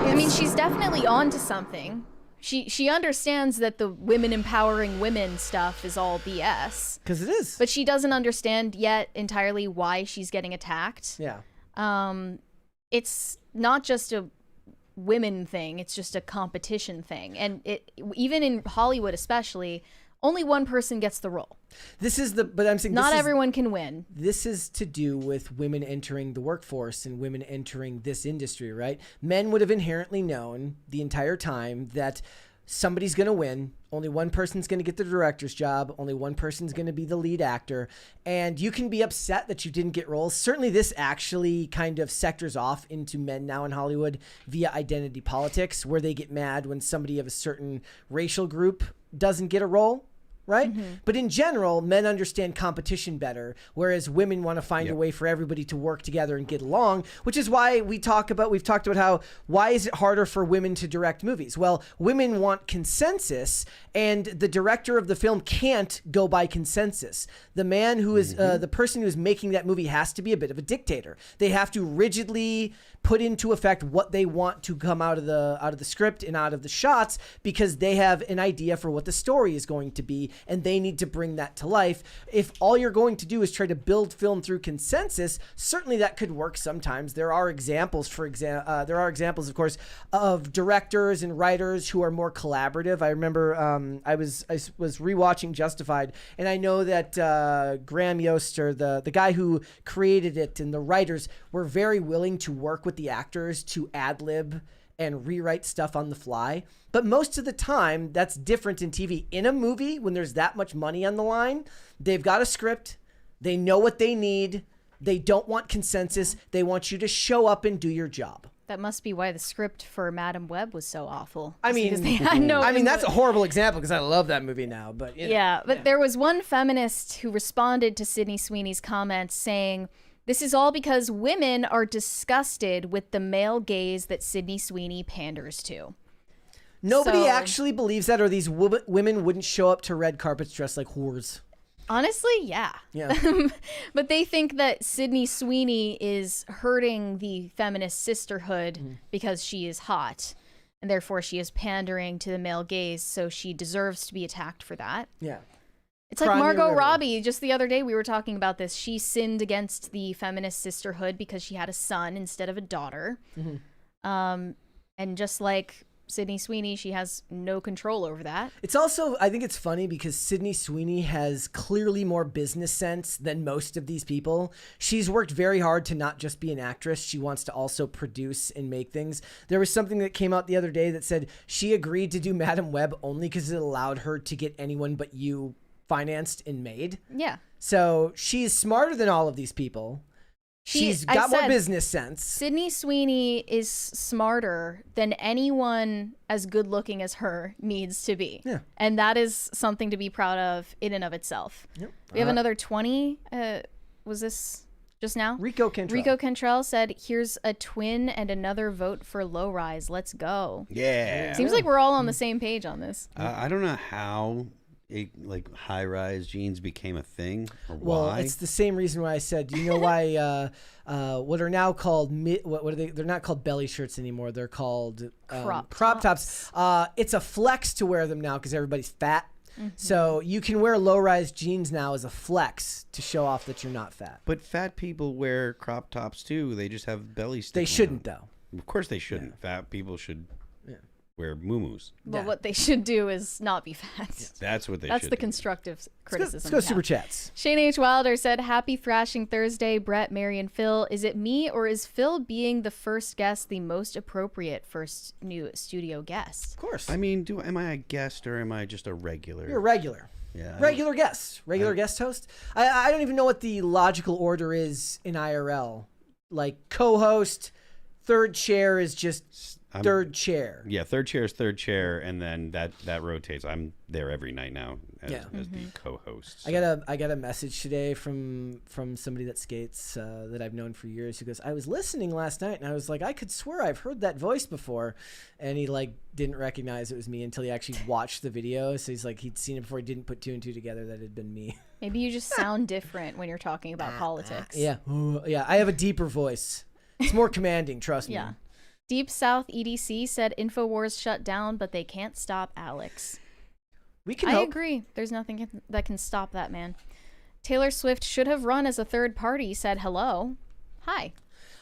I mean, she's definitely on to something. She understands that the women empowering women stuff is all BS. Because it is. But she doesn't understand yet entirely why she's getting attacked. Yeah. It's not just a women thing. It's just a competition thing. And even in Hollywood especially, only one person gets the role. But I'm saying not everyone can win. This is to do with women entering the workforce and women entering this industry, right? Men would have inherently known the entire time that somebody's going to win. Only one person's going to get the director's job. Only one person's going to be the lead actor. And you can be upset that you didn't get roles. Certainly this actually kind of sectors off into men now in Hollywood via identity politics, where they get mad when somebody of a certain racial group doesn't get a role. Right? But in general, men understand competition better, whereas women want to find a way for everybody to work together and get along, which is why we've talked about how, why is it harder for women to direct movies? Well, women want consensus, and the director of the film can't go by consensus. The man who is, the person who is making that movie has to be a bit of a dictator. They have to rigidly put into effect what they want to come out of the script and out of the shots, because they have an idea for what the story is going to be, and they need to bring that to life. If all you're going to do is try to build film through consensus, certainly that could work sometimes. There are examples, of course, of directors and writers who are more collaborative. I remember I was rewatching Justified, and I know that Graham Yost, or the guy who created it, and the writers were very willing to work with the actors to ad-lib and rewrite stuff on the fly. But most of the time, that's different in TV. In a movie, when there's that much money on the line, they've got a script, they know what they need, they don't want consensus, they want you to show up and do your job. That must be why the script for Madam Web was so awful. I mean, that's a horrible example, because I love that movie now. But there was one feminist who responded to Sydney Sweeney's comments saying, "This is all because women are disgusted with the male gaze that Sydney Sweeney panders to." Nobody actually believes that, or these women wouldn't show up to red carpets dressed like whores. Honestly, yeah. But they think that Sydney Sweeney is hurting the feminist sisterhood because she is hot, and therefore she is pandering to the male gaze, so she deserves to be attacked for that. Yeah. It's like Margot Robbie. Just the other day we were talking about this. She sinned against the feminist sisterhood because she had a son instead of a daughter. And just like Sydney Sweeney, she has no control over that. It's also, I think it's funny because Sydney Sweeney has clearly more business sense than most of these people. She's worked very hard to not just be an actress. She wants to also produce and make things. There was something that came out the other day that said she agreed to do Madam Web only because it allowed her to get Anyone But You financed and made. Yeah. So she's smarter than all of these people. She's got more business sense. Sydney Sweeney is smarter than anyone as good looking as her needs to be. Yeah. And that is something to be proud of in and of itself. Yep. We have another 20. Was this just now? Rico Cantrell. Rico Cantrell said, "Here's a twin and another vote for low rise. Let's go." Yeah. Seems like we're all on the same page on this. I don't know how high-rise jeans became a thing, or why. Well, it's the same reason why I said, you know why what are now called what are they? They're not called belly shirts anymore. They're called crop tops. It's a flex to wear them now because everybody's fat. So you can wear low-rise jeans now as a flex to show off that you're not fat. But fat people wear crop tops too. They just have belly sticking They shouldn't, out. though. Of course they shouldn't. Fat people should wear muumuus. But what they should do is not be fat. That's what they should That's the do. constructive criticism. Let's go super chats. Shane H. Wilder said, "Happy Thrashing Thursday, Brett, Mary, and Phil. Is it me, or is Phil being the first guest the most appropriate first new studio guest?" Of course. I mean, am I a guest or am I just a regular? You're a regular. Yeah. Regular guest. Regular guest host. I don't even know what the logical order is in IRL. Like co-host, third chair is just third chair. Yeah, third chair is third chair, and then that rotates. I'm there every night now as the co-host. So. I got a message today from somebody that skates that I've known for years, who goes, "I was listening last night and I was like, I could swear I've heard that voice before," and he didn't recognize it was me until he actually watched the video. So he's like, he'd seen it before, he didn't put two and two together that it had been me. Maybe you just sound different when you're talking about politics. Yeah, I have a deeper voice. It's more commanding, trust me. Yeah. Deep South EDC said InfoWars shut down, but they can't stop Alex. I agree. There's nothing that can stop that man. Taylor Swift should have run as a third party, said hello. Hi.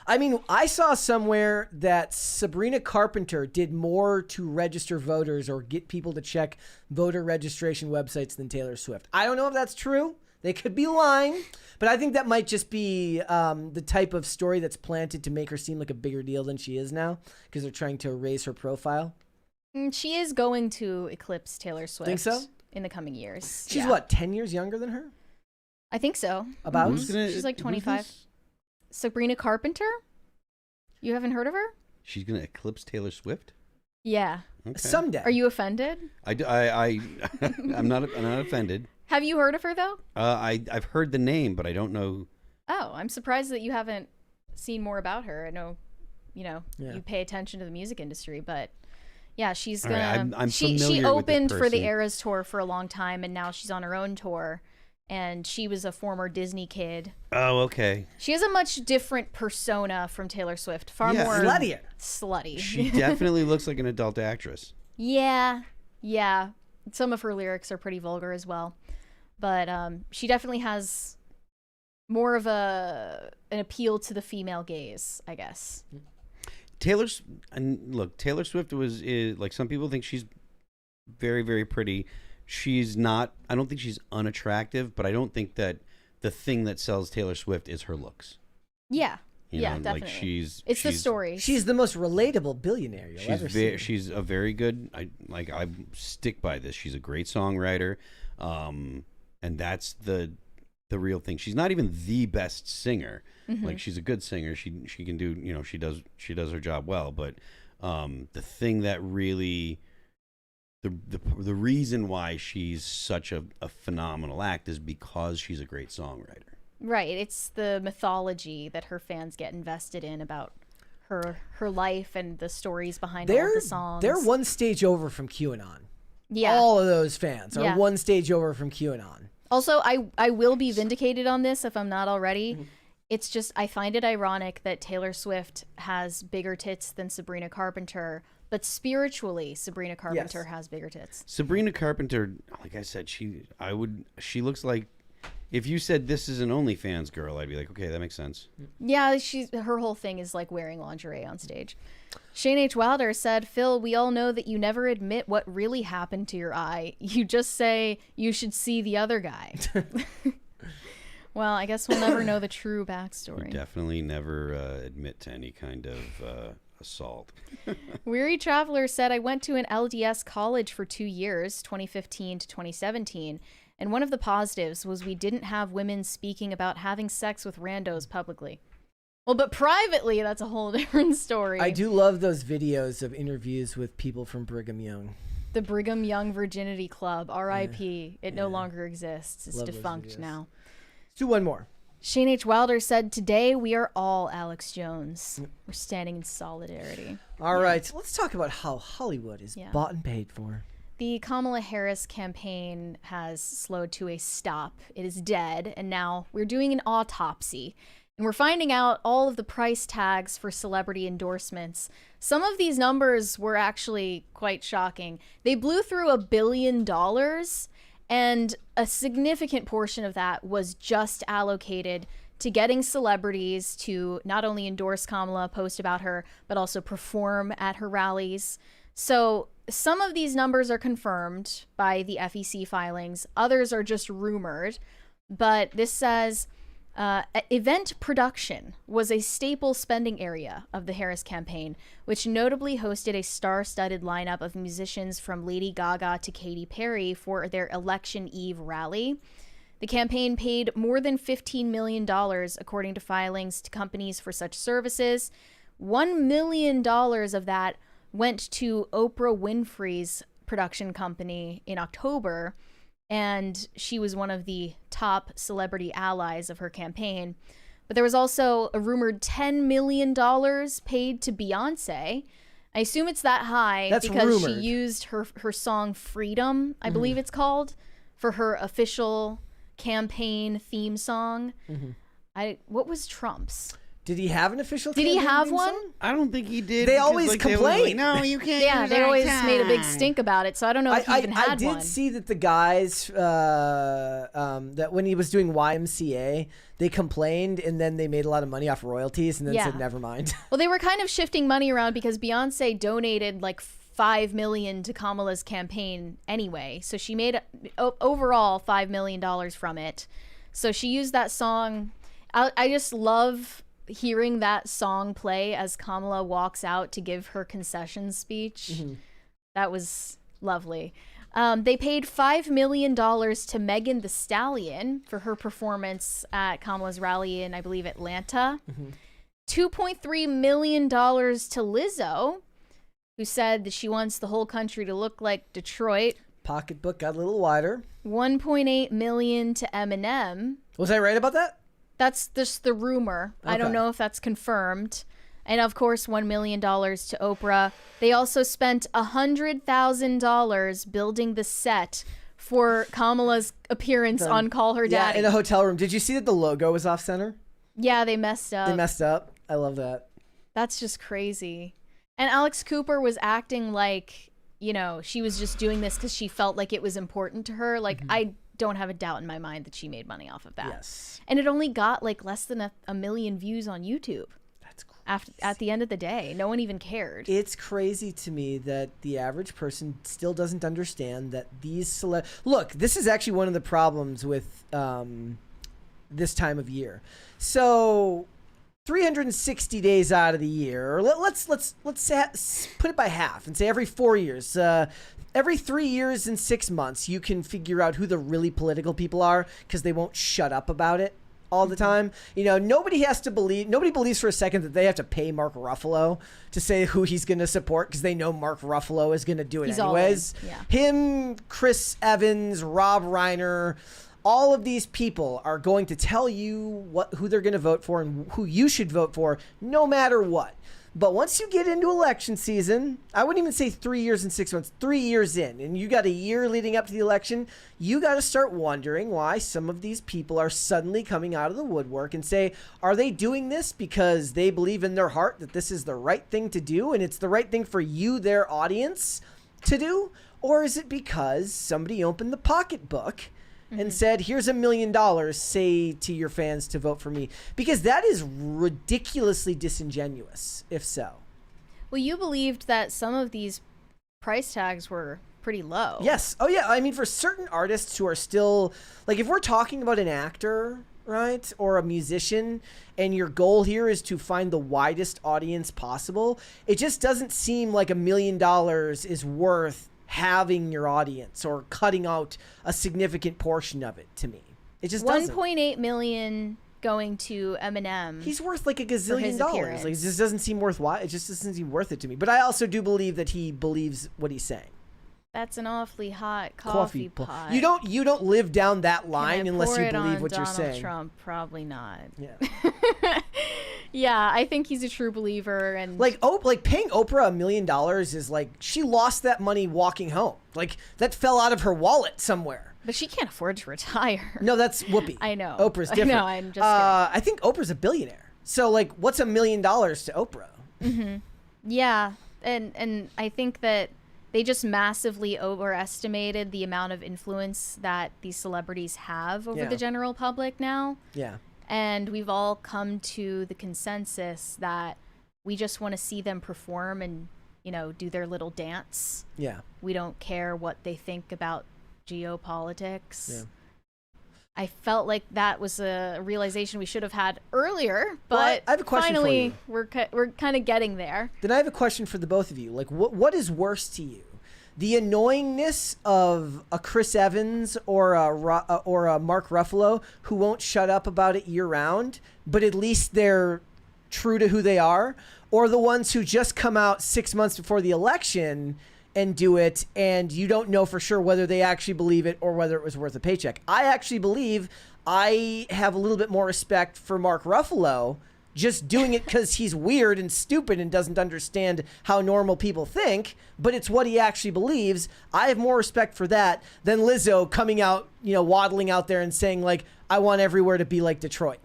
I mean, I saw somewhere that Sabrina Carpenter did more to register voters or get people to check voter registration websites than Taylor Swift. I don't know if that's true. They could be lying, but I think that might just be the type of story that's planted to make her seem like a bigger deal than she is now, because they're trying to erase her profile. She is going to eclipse Taylor Swift. Think so? In the coming years. She's what, 10 years younger than her? I think so. About? She's like 25. Sabrina Carpenter? You haven't heard of her? She's gonna eclipse Taylor Swift? Yeah. Okay. Someday. Are you offended? I'm not offended. Have you heard of her though? I've heard the name, but I don't know. Oh, I'm surprised that you haven't seen more about her. I know, you pay attention to the music industry, but yeah, she's gonna. Right, I'm she familiar opened with for the person. Eras tour for a long time, and now she's on her own tour. And she was a former Disney kid. Oh, okay. She has a much different persona from Taylor Swift. Far more sluttier. Slutty. She definitely looks like an adult actress. Yeah. Some of her lyrics are pretty vulgar as well, but she definitely has more of an appeal to the female gaze, I guess. Taylor Swift is like, some people think she's very, very pretty. She's not. I don't think she's unattractive, but I don't think that the thing that sells Taylor Swift is her looks. Yeah. You know, Definitely. Like it's the story. She's the most relatable billionaire you'll ever see. She's a very good. I stick by this. She's a great songwriter, and that's the real thing. She's not even the best singer. Mm-hmm. Like, she's a good singer. She can do. She does her job well. But the thing that really. The reason why she's such a phenomenal act is because she's a great songwriter. Right. It's the mythology that her fans get invested in about her life and the stories behind all of the songs. They're one stage over from QAnon. Yeah. All of those fans are one stage over from QAnon. Also, I will be vindicated on this if I'm not already. It's just, I find it ironic that Taylor Swift has bigger tits than Sabrina Carpenter, but spiritually, Sabrina Carpenter has bigger tits. Sabrina Carpenter, like I said, she looks like, if you said this is an OnlyFans girl, I'd be like, okay, that makes sense. Yeah, her whole thing is like wearing lingerie on stage. Shane H. Wilder said, Phil, we all know that you never admit what really happened to your eye. You just say you should see the other guy. Well, I guess we'll never know the true backstory. You definitely never admit to any kind of assault. Weary Traveler said, I went to an LDS college for 2 years, 2015 to 2017, and one of the positives was we didn't have women speaking about having sex with randos publicly. Well, but privately, that's a whole different story. I do love those videos of interviews with people from Brigham Young. The Brigham Young Virginity Club, R.I.P. It no longer exists. It's Love defunct now. Let's do one more. Shane H. Wilder said, today we are all Alex Jones. We're standing in solidarity. All right, let's talk about how Hollywood is bought and paid for. The Kamala Harris campaign has slowed to a stop. It is dead, and now we're doing an autopsy. And we're finding out all of the price tags for celebrity endorsements. Some of these numbers were actually quite shocking. They blew through $1 billion, and a significant portion of that was just allocated to getting celebrities to not only endorse Kamala, post about her, but also perform at her rallies. So some of these numbers are confirmed by the FEC filings. Others are just rumored. But this says event production was a staple spending area of the Harris campaign, which notably hosted a star-studded lineup of musicians from Lady Gaga to Katy Perry for their Election Eve rally. The campaign paid more than $15 million, according to filings, to companies for such services. $1 million of that went to Oprah Winfrey's production company in October, and she was one of the top celebrity allies of her campaign. But there was also a rumored $10 million paid to Beyonce. I assume it's that high because she used her song Freedom, I believe it's called, for her official campaign theme song. What was Trump's? Did he have an official Did he campaign have theme one? song? I don't think he did. They always complain. No, you can't. Yeah, they always made a big stink about it, so I don't know if he even had one. I did see that the guys, that when he was doing YMCA, they complained, and then they made a lot of money off royalties, and then said, never mind. Well, they were kind of shifting money around because Beyonce donated like $5 million to Kamala's campaign anyway, so she made overall $5 million from it. So she used that song. I just love hearing that song play as Kamala walks out to give her concession speech. That was lovely. They paid $5 million to Megan Thee Stallion for her performance at Kamala's rally in, I believe, Atlanta. $2.3 million to Lizzo, who said that she wants the whole country to look like Detroit. Pocketbook got a little wider. $1.8 million to Eminem. Was I right about that? That's just the rumor. I don't know if that's confirmed. And of course, $1 million to Oprah. They also spent $100,000 building the set for Kamala's appearance on Call Her Daddy. Yeah, in a hotel room. Did you see that the logo was off center? Yeah, they messed up. They messed up. I love that. That's just crazy. And Alex Cooper was acting like, you know, she was just doing this because she felt like it was important to her. Like, I don't have a doubt in my mind that she made money off of that. Yes. And it only got like less than a million views on YouTube. At the end of the day, no one even cared. It's crazy to me that the average person still doesn't understand that these look, this is actually one of the problems with this time of year. So 360 days out of the year, or let's put it by half and say every 4 years. Every 3 years and 6 months, you can figure out who the really political people are because they won't shut up about it all the time. You know, nobody believes for a second that they have to pay Mark Ruffalo to say who he's going to support because they know Mark Ruffalo is going to do it anyways. Him, Chris Evans, Rob Reiner, all of these people are going to tell you who they're going to vote for and who you should vote for no matter what. But once you get into election season, I wouldn't even say 3 years and 6 months, 3 years in, and you got a year leading up to the election, you got to start wondering why some of these people are suddenly coming out of the woodwork and say, are they doing this because they believe in their heart that this is the right thing to do and it's the right thing for you, their audience, to do? Or is it because somebody opened the pocketbook and said, here's $1 million, say to your fans to vote for me? Because that is ridiculously disingenuous, if so. Well, you believed that some of these price tags were pretty low. Yes. Oh, yeah. I mean, for certain artists who are still, like, if we're talking about an actor, right, or a musician, and your goal here is to find the widest audience possible, it just doesn't seem like $1 million is worth having your audience or cutting out a significant portion of it to me. It just doesn't. 1.8 million going to Eminem. He's worth like $1 gazillion. Like, it just doesn't seem worthwhile. It just doesn't seem worth it to me. But I also do believe that he believes what he's saying. That's an awfully hot coffee pot. You don't live down that line unless you believe what you're saying. Trump, probably not. Yeah. Yeah, I think he's a true believer, and like paying Oprah $1 million is like she lost that money walking home. Like that fell out of her wallet somewhere. But she can't afford to retire. No, that's Whoopi. I know. Oprah's different. I know. I'm just kidding. I think Oprah's a billionaire. So like, what's $1 million to Oprah? Yeah, and I think that they just massively overestimated the amount of influence that these celebrities have over the general public now. Yeah. And we've all come to the consensus that we just want to see them perform and, you know, do their little dance. Yeah. We don't care what they think about geopolitics. Yeah. I felt like that was a realization we should have had earlier, but well, I have a question finally for you. we're kind of getting there. Then I have a question for the both of you. Like, what is worse to you? The annoyingness of a Chris Evans or a Mark Ruffalo who won't shut up about it year round, but at least they're true to who they are, or the ones who just come out 6 months before the election and do it, and you don't know for sure whether they actually believe it or whether it was worth a paycheck. I actually believe I have a little bit more respect for Mark Ruffalo just doing it because he's weird and stupid and doesn't understand how normal people think, but it's what he actually believes. I have more respect for that than Lizzo coming out, you know, waddling out there and saying, like, I want everywhere to be like Detroit.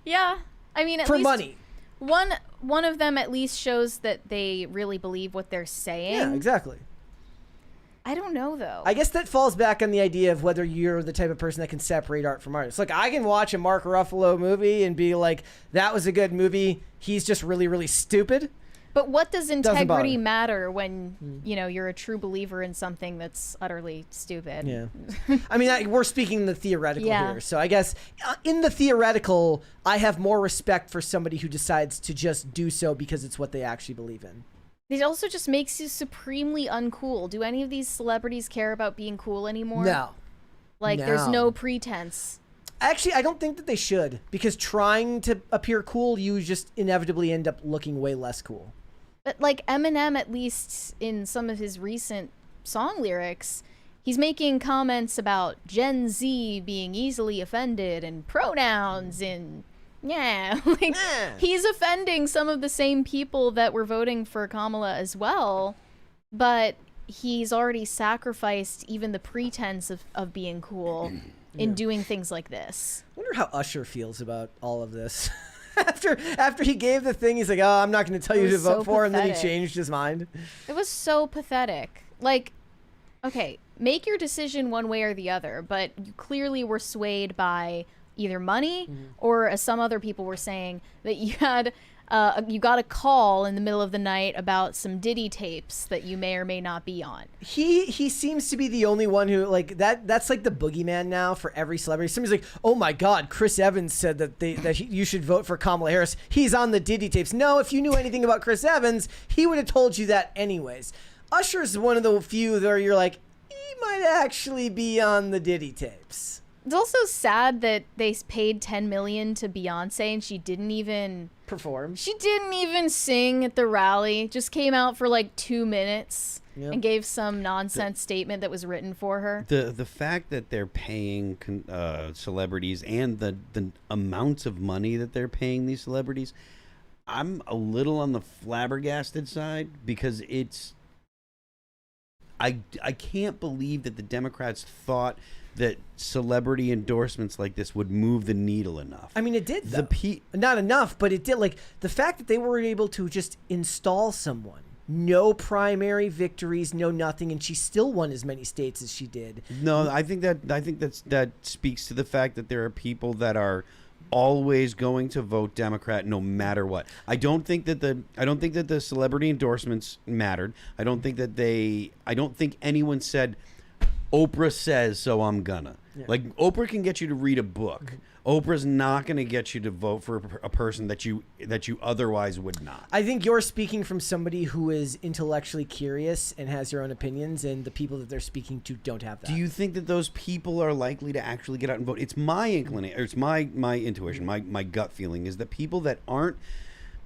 Yeah. I mean, at for least money. One of them at least shows that they really believe what they're saying. Yeah, exactly. I don't know, though. I guess that falls back on the idea of whether you're the type of person that can separate art from artists. Like, I can watch a Mark Ruffalo movie and be like, that was a good movie. He's just really, really stupid. But what does integrity matter when, you know, you're a true believer in something that's utterly stupid? Yeah. I mean, we're speaking the theoretical here. So I guess in the theoretical, I have more respect for somebody who decides to just do so because it's what they actually believe in. It also just makes you supremely uncool. Do any of these celebrities care about being cool anymore? No. Like, there's no pretense. Actually, I don't think that they should, because trying to appear cool, you just inevitably end up looking way less cool. But, like, Eminem, at least in some of his recent song lyrics, he's making comments about Gen Z being easily offended and pronouns and... Yeah, like, he's offending some of the same people that were voting for Kamala as well, but he's already sacrificed even the pretense of being cool in doing things like this. I wonder how Usher feels about all of this. After he gave the thing, he's like, oh, I'm not going to tell you to vote for, and then he changed his mind. It was so pathetic. Like, okay, make your decision one way or the other, but you clearly were swayed by either money or, as some other people were saying, that you had you got a call in the middle of the night about some Diddy tapes that you may or may not be on. He seems to be the only one who, like, that's like the boogeyman now for every celebrity. Somebody's like, oh my God, Chris Evans said that you should vote for Kamala Harris. He's on the Diddy tapes. No, if you knew anything about Chris Evans, he would have told you that anyways. Usher's one of the few where you're like, he might actually be on the Diddy tapes. It's also sad that they paid $10 million to Beyonce and she didn't even perform. She didn't even sing at the rally. Just came out for like 2 minutes and gave some nonsense statement that was written for her. The fact that they're paying celebrities and the amounts of money that they're paying these celebrities, I'm a little on the flabbergasted side, because it's I can't believe that the Democrats thought that celebrity endorsements like this would move the needle enough. I mean, it did, though. Not enough, but it did. Like, the fact that they were able to just install someone, no primary victories, no nothing, and she still won as many states as she did. No, I think that speaks to the fact that there are people that are always going to vote Democrat no matter what. I don't think that the celebrity endorsements mattered. I don't think anyone said, Oprah says, so I'm gonna. Yeah. Like, Oprah can get you to read a book. Oprah's not going to get you to vote for a person that you otherwise would not. I think you're speaking from somebody who is intellectually curious and has their own opinions, and the people that they're speaking to don't have that. Do you think that those people are likely to actually get out and vote? It's my inclination, or it's my intuition, my gut feeling is that people that aren't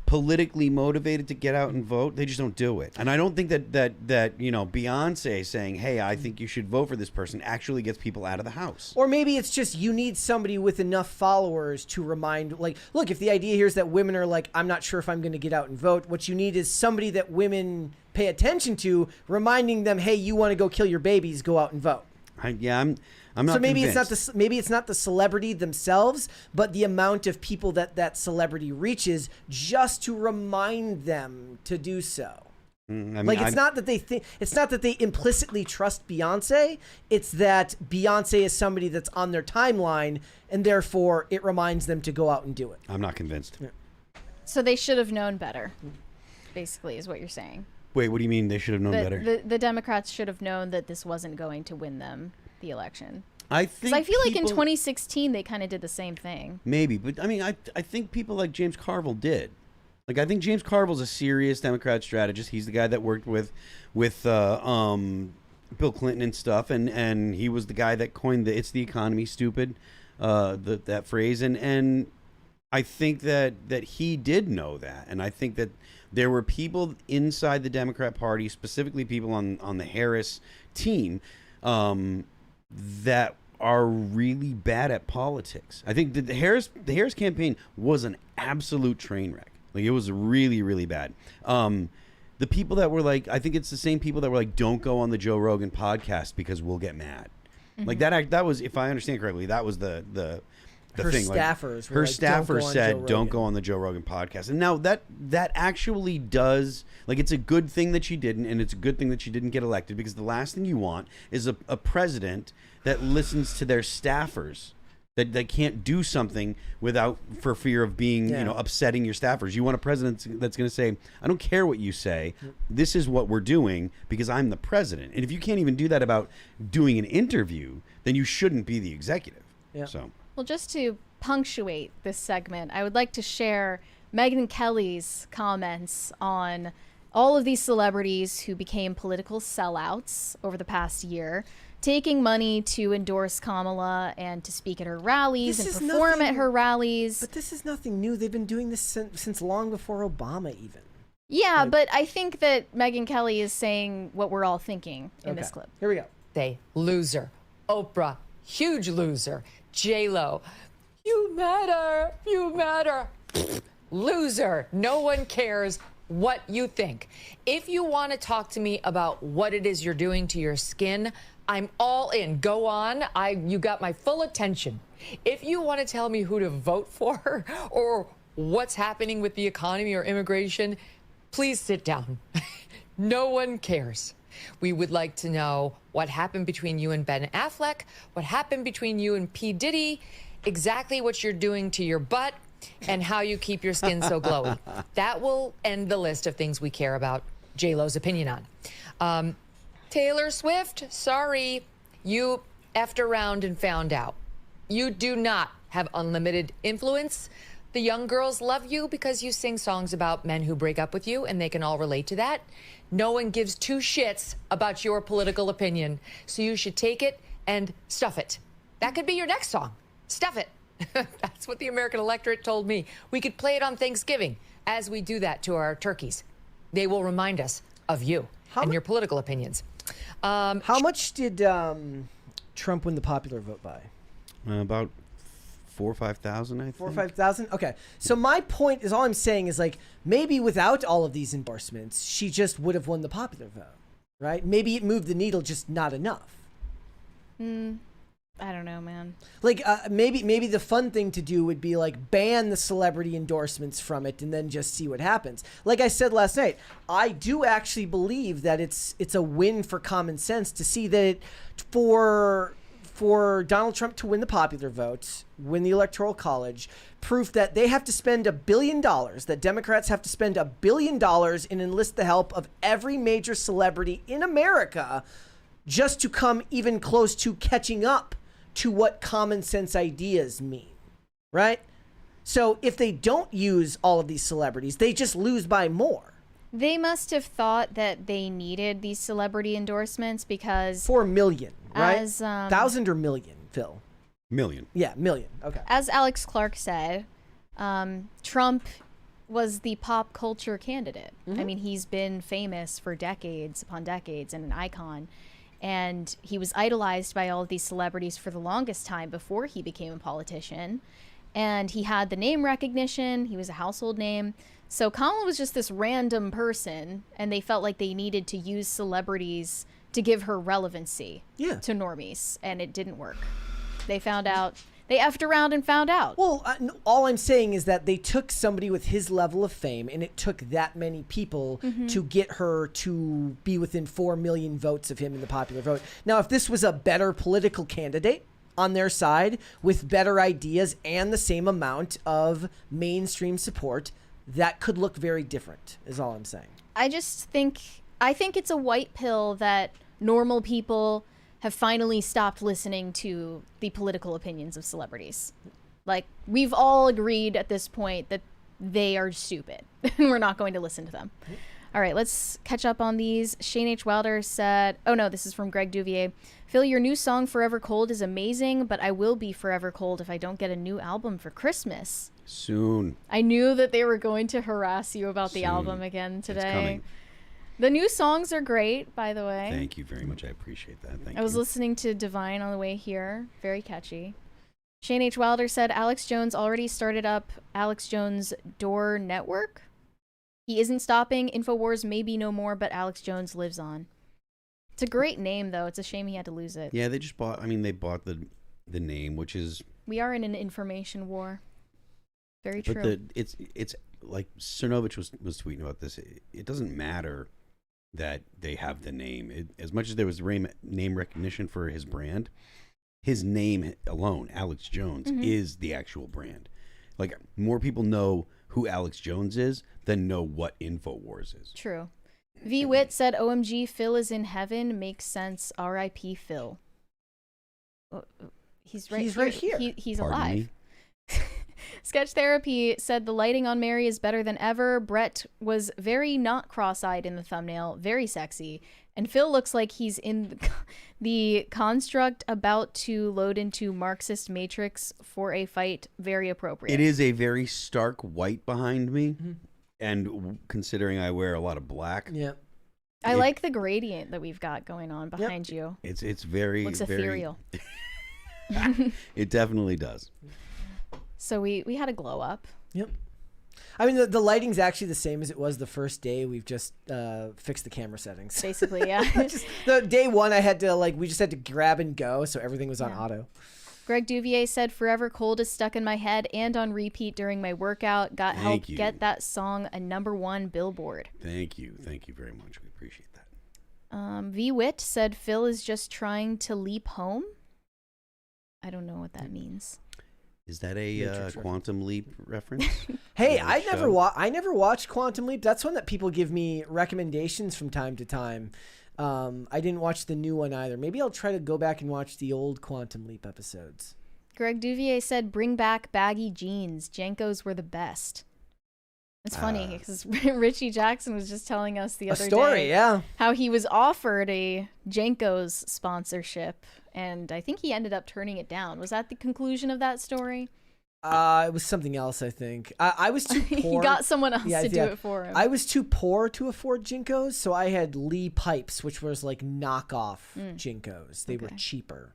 politically motivated to get out and vote, they just don't do it. And I don't think that Beyonce saying, hey, I think you should vote for this person, actually gets people out of the house. Or maybe it's just you need somebody with enough followers to remind, like, look, if the idea here is that women are like, I'm not sure if I'm going to get out and vote, what you need is somebody that women pay attention to, reminding them, hey, you want to go kill your babies, go out and vote. I'm not. So maybe convinced. it's not the celebrity themselves, but the amount of people that celebrity reaches just to remind them to do so. It's not that they implicitly trust Beyonce. It's that Beyonce is somebody that's on their timeline, and therefore it reminds them to go out and do it. I'm not convinced. Yeah. So they should have known better, basically, is what you're saying. Wait, what do you mean they should have known better? The Democrats should have known that this wasn't going to win them the election. I feel like in 2016 they kind of did the same thing.Maybe, but I mean, I think people like James Carville did. Like, I think James Carville's a serious Democrat strategist. He's the guy that worked with Bill Clinton and stuff, and he was the guy that coined the "It's the economy, stupid," that phrase, and I think that he did know that, and I think that there were people inside the Democrat Party, specifically people on the Harris team, that are really bad at politics. I think the Harris campaign was an absolute train wreck. Like, it was really, really bad. The people that were like, I think it's the same people that were like, don't go on the Joe Rogan podcast because we'll get mad. Mm-hmm. Like, that was, if I understand correctly, that was the her thing. Staffers. Like, her staffers said, don't go on the Joe Rogan podcast. And now that actually does, like, it's a good thing that she didn't, and it's a good thing that she didn't get elected, because the last thing you want is a president that listens to their staffers, that they can't do something for fear of being, upsetting your staffers. You want a president that's going to say, I don't care what you say. This is what we're doing because I'm the president. And if you can't even do that about doing an interview, then you shouldn't be the executive. Yeah. So. Well, just to punctuate this segment, I would like to share Megyn Kelly's comments on all of these celebrities who became political sellouts over the past year, taking money to endorse Kamala and to speak at her rallies and perform at her rallies. But this is nothing new. They've been doing this since long before Obama even. Yeah, but I think that Megyn Kelly is saying what we're all thinking in this clip. Here we go. They loser. Oprah, huge loser. J-Lo, you matter, you matter. Loser. No one cares what you think. If you want to talk to me about what it is you're doing to your skin, I'm all in. Go on. You got my full attention. If you want to tell me who to vote for or what's happening with the economy or immigration, please sit down. No one cares. We would like to know what happened between you and Ben Affleck, what happened between you and P. Diddy, exactly what you're doing to your butt, and how you keep your skin so glowy. That will end the list of things we care about J-Lo's opinion on. Taylor Swift, sorry, you effed around and found out. You do not have unlimited influence. The young girls love you because you sing songs about men who break up with you, and they can all relate to that. No one gives two shits about your political opinion, so you should take it and stuff it. That could be your next song. Stuff it. That's what the American electorate told me. We could play it on Thanksgiving as we do that to our turkeys. They will remind us of you and your political opinions. How much did Trump win the popular vote by? About 4,000 or 5,000, I think. 4,000 or 5,000? Okay. So my point is, all I'm saying is, like, maybe without all of these endorsements, she just would have won the popular vote, right? Maybe it moved the needle, just not enough. I don't know, man. Like, maybe the fun thing to do would be, like, ban the celebrity endorsements from it and then just see what happens. Like I said last night, I do actually believe that it's a win for common sense to see that for Donald Trump to win the popular vote, win the Electoral College, proof that they have to spend $1 billion, that Democrats have to spend $1 billion and enlist the help of every major celebrity in America just to come even close to catching up to what common sense ideas mean, right? So if they don't use all of these celebrities, they just lose by more. They must have thought that they needed these celebrity endorsements because 4 million, right? As, 1,000 or million, Phil? Million. Yeah, million. Okay. As Alex Clark said, Trump was the pop culture candidate. I mean, he's been famous for decades upon decades and an icon. And he was idolized by all of these celebrities for the longest time before he became a politician. And he had the name recognition. He was a household name. So Kamala was just this random person, and they felt like they needed to use celebrities to give her relevancy to normies, and it didn't work. They found out. They effed around and found out. Well, all I'm saying is that they took somebody with his level of fame, and it took that many people to get her to be within 4 million votes of him in the popular vote. Now, if this was a better political candidate on their side with better ideas and the same amount of mainstream support, that could look very different, is all I'm saying. I think it's a white pill that normal people have finally stopped listening to the political opinions of celebrities. Like, we've all agreed at this point that they are stupid and we're not going to listen to them. All right, let's catch up on these. Shane H. Wilder said, oh no, this is from Greg Duvier. Phil, your new song Forever Cold is amazing, but I will be forever cold if I don't get a new album for Christmas. Soon. I knew that they were going to harass you about the album again today. It's coming. The new songs are great, by the way. Thank you very much. I appreciate that. Thank you. I was listening to Divine on the way here. Very catchy. Shane H. Wilder said Alex Jones already started up Alex Jones Door Network. He isn't stopping. InfoWars may be no more, but Alex Jones lives on. It's a great name, though. It's a shame he had to lose it. Yeah, they just bought, they bought the name, which is... We are in an information war. Very true. But it's like Cernovich was tweeting about this. It doesn't matter that they have the name. As much as there was name recognition for his brand, his name alone, Alex Jones, is the actual brand. Like, more people know who Alex Jones is than know what InfoWars is. True. V. Witt said, OMG, Phil is in heaven. Makes sense. R.I.P. Phil. He's right here. Right here. He's Pardon alive. me? Sketch Therapy said the lighting on Mary is better than ever. Brett was very not cross-eyed in the thumbnail, very sexy. And Phil looks like he's in the construct about to load into Marxist Matrix for a fight. Very appropriate. It is a very stark white behind me. And considering I wear a lot of black. Yeah. I like the gradient that we've got going on behind you. It's very... Looks very, ethereal. It definitely does. So we had a glow up. Yep. I mean, the lighting's actually the same as it was the first day. We've just fixed the camera settings. Basically, yeah. Just, the day one, I had to we just had to grab and go, so everything was on auto. Greg Duvier said, "Forever Cold is stuck in my head and on repeat during my workout. Got help get that song a #1 Billboard." Thank you very much. We appreciate that. V Wit said Phil is just trying to leap home. I don't know what that means. Is that a Quantum Leap reference? Hey, I never watched Quantum Leap. That's one that people give me recommendations from time to time. I didn't watch the new one either. Maybe I'll try to go back and watch the old Quantum Leap episodes. Greg Duvier said, "Bring back baggy jeans. Jenkos were the best." It's funny because Richie Jackson was just telling us the other day how he was offered a Jenkos sponsorship, and I think he ended up turning it down. Was that the conclusion of that story? It was something else, I think. I was too poor. He got someone else to do it for him. I was too poor to afford Jinkos, so I had Lee Pipes, which was like knockoff Jinkos. They were cheaper.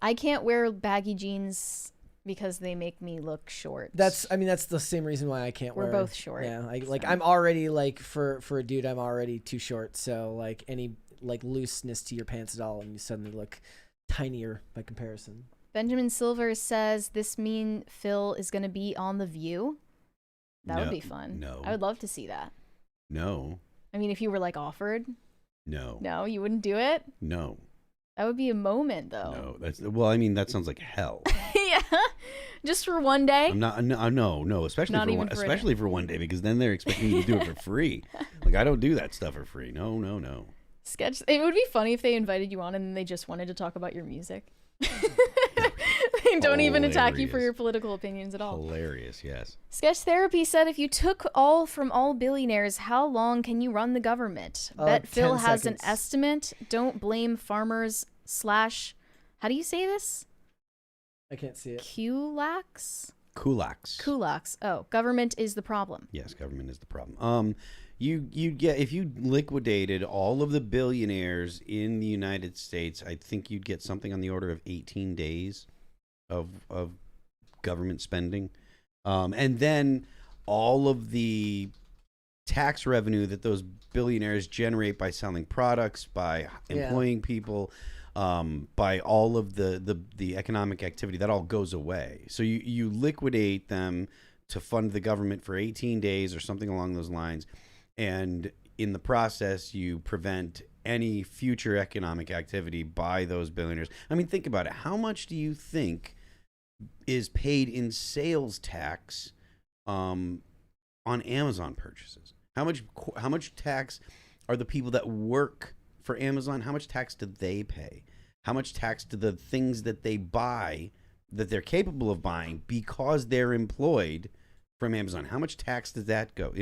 I can't wear baggy jeans because they make me look short. That's the same reason why I can't wear. We're both short. Yeah, I'm already for a dude, I'm already too short. So any looseness to your pants at all, and you suddenly look tinier by comparison. Benjamin Silver says, "This mean Phil is going to be on The View?" That would be fun. No. I would love to see that. No. I mean, if you were offered. No. No, you wouldn't do it? No. That would be a moment, though. No, that sounds like hell. Yeah. Just for one day? No, especially for one day, because then they're expecting you to do it for free. I don't do that stuff for free. No. Sketch. It would be funny if they invited you on and then they just wanted to talk about your music. They don't even attack you for your political opinions at all. Hilarious, yes. Sketch Therapy said, "If you took all from all billionaires, how long can you run the government? Bet Phil has an estimate. Don't blame farmers / how do you say this? I can't see it. Kulaks? Kulaks. Oh, government is the problem." Yes, government is the problem. If you liquidated all of the billionaires in the United States, I think you'd get something on the order of 18 days of government spending. And then all of the tax revenue that those billionaires generate by selling products, by employing people, by all of the economic activity, that all goes away. So you liquidate them to fund the government for 18 days or something along those lines. And in the process, you prevent any future economic activity by those billionaires. I mean, think about it. How much do you think is paid in sales tax on Amazon purchases? How much tax are the people that work for Amazon? How much tax do they pay? How much tax do the things that they buy, that they're capable of buying because they're employed from Amazon? How much tax does that go?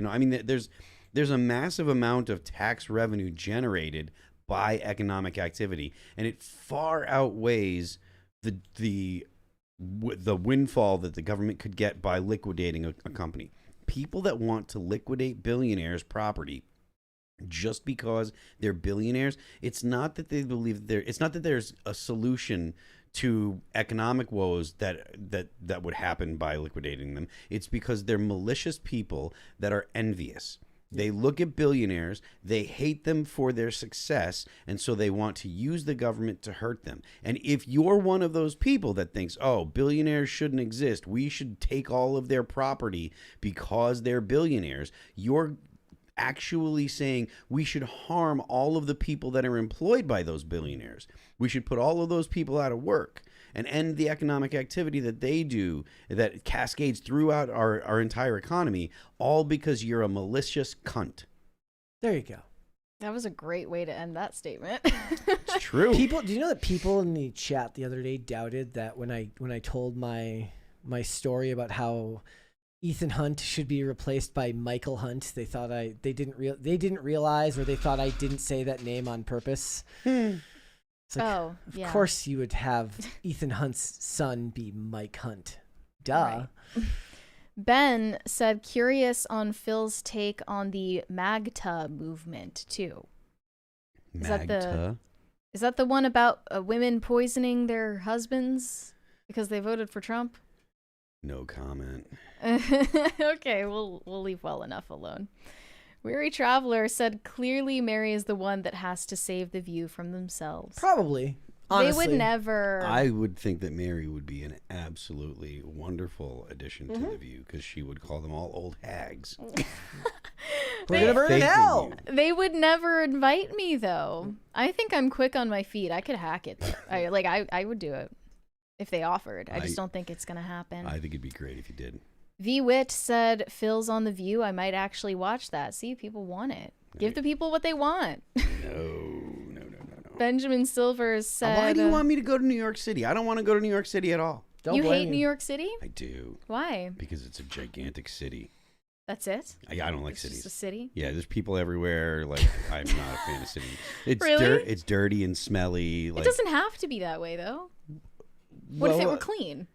There's a massive amount of tax revenue generated by economic activity, and it far outweighs the windfall that the government could get by liquidating a company. People that want to liquidate billionaires' property just because they're billionaires, it's not that they believe it's not that there's a solution to economic woes that would happen by liquidating them. It's because they're malicious people that are envious. They look at billionaires, they hate them for their success, and so they want to use the government to hurt them. And if you're one of those people that thinks, oh, billionaires shouldn't exist, we should take all of their property because they're billionaires, you're actually saying we should harm all of the people that are employed by those billionaires. We should put all of those people out of work and end the economic activity that they do that cascades throughout our entire economy, all because you're a malicious cunt. There you go. That was a great way to end that statement. It's true. Do you know that people in the chat the other day doubted that when I told my my story about how Ethan Hunt should be replaced by Michael Hunt. They thought they didn't realize, or they thought I didn't say that name on purpose. It's like, of course you would have Ethan Hunt's son be Mike Hunt. Duh. Right. Ben said, curious on Phil's take on the MAGTA movement too. Is that the one about women poisoning their husbands because they voted for Trump? No comment. Okay, we'll leave well enough alone. Weary Traveler said, clearly Mary is the one that has to save the View from themselves. Probably. Honestly. They would never. I would think that Mary would be an absolutely wonderful addition to the View, because she would call them all old hags. We're gonna burn in hell. They would never invite me though. I think I'm quick on my feet. I could hack it. I would do it if they offered. I just don't think it's gonna happen. I think it'd be great if you did. V Wit said, Phil's on the View. I might actually watch that. See, people want it. Give the people what they want. No. Benjamin Silvers said, why do you want me to go to New York City? I don't want to go to New York City at all. You hate New York City? I do. Why? Because it's a gigantic city. That's it? I don't like cities. Just a city? Yeah, there's people everywhere. Like, I'm not a fan of cities. It's really? It's dirty and smelly. It doesn't have to be that way, though. What if it were clean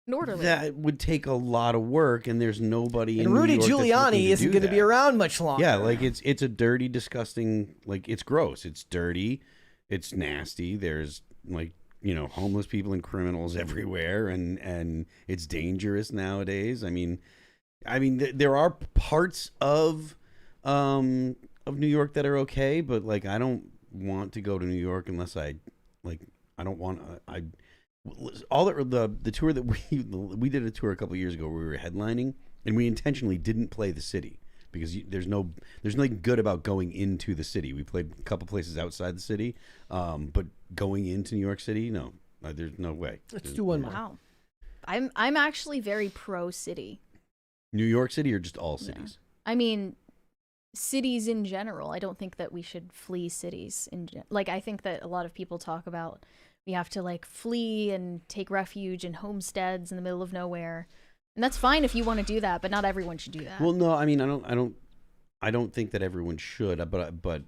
and orderly? That would take a lot of work, and there's nobody in Rudy New York Giuliani isn't going to be around much longer. Yeah, like it's a dirty, disgusting. Like, it's gross. It's dirty. It's nasty. There's homeless people and criminals everywhere, and it's dangerous nowadays. I mean, there are parts of New York that are okay, but like, I don't want to go to New York unless I don't want the tour that we did a tour a couple of years ago where we were headlining, and we intentionally didn't play the city because there's nothing good about going into the city. We played a couple places outside the city, but going into New York City, no, there's no way. Let's do one more. Wow, I'm actually very pro city. New York City or just all cities? Yeah. I mean, cities in general. I don't think that we should flee cities. I think that a lot of people talk about we have to flee and take refuge in homesteads in the middle of nowhere, and that's fine if you want to do that, but not everyone should do that. Well, no, I mean, I don't think that everyone should, but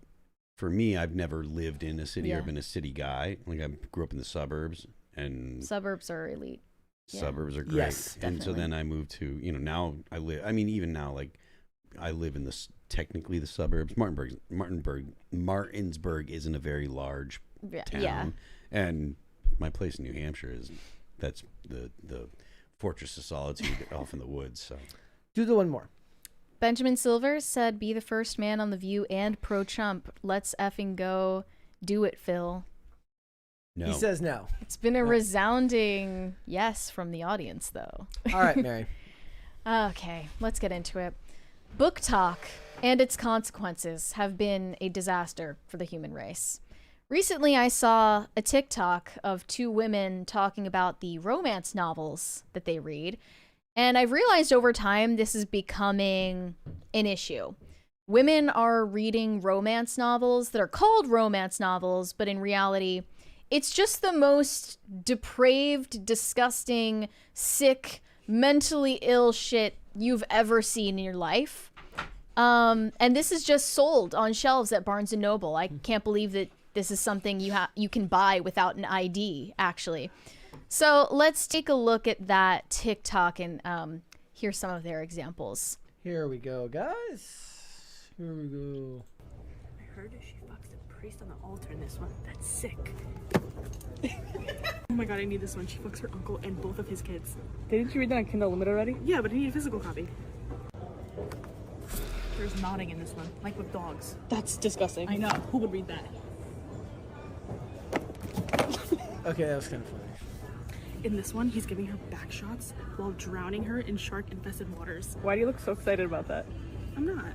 for me, I've never lived in a city or been a city guy. Like, I grew up in the suburbs, and suburbs are elite. Suburbs are great. Yes, and so then I moved to, now I live, even now, I live in technically the suburbs. Martinsburg isn't a very large town. Yeah. And my place in New Hampshire that's the Fortress of Solitude off in the woods. So do the one more. Benjamin Silvers said, be the first man on the View and pro-Trump. Let's effing go. Do it, Phil. No. He says no. It's been a resounding yes from the audience, though. All right, Mary. Okay, let's get into it. Book talk and its consequences have been a disaster for the human race. Recently, I saw a TikTok of two women talking about the romance novels that they read, and I've realized over time this is becoming an issue. Women are reading romance novels that are called romance novels, but in reality, it's just the most depraved, disgusting, sick, mentally ill shit you've ever seen in your life. And this is just sold on shelves at Barnes & Noble. I can't believe that this is something you can buy without an ID, actually. So let's take a look at that TikTok and hear some of their examples. Here we go, guys. Here we go. I heard she fucks the priest on the altar in this one. That's sick. Oh my god, I need this one. She fucks her uncle and both of his kids. Didn't you read that on Kindle Unlimited already? Yeah, but I need a physical copy. There's nodding in this one, like with dogs. That's disgusting. I know. Who would read that? Okay, that was kind of funny. In this one, he's giving her back shots while drowning her in shark-infested waters. Why do you look so excited about that? I'm not.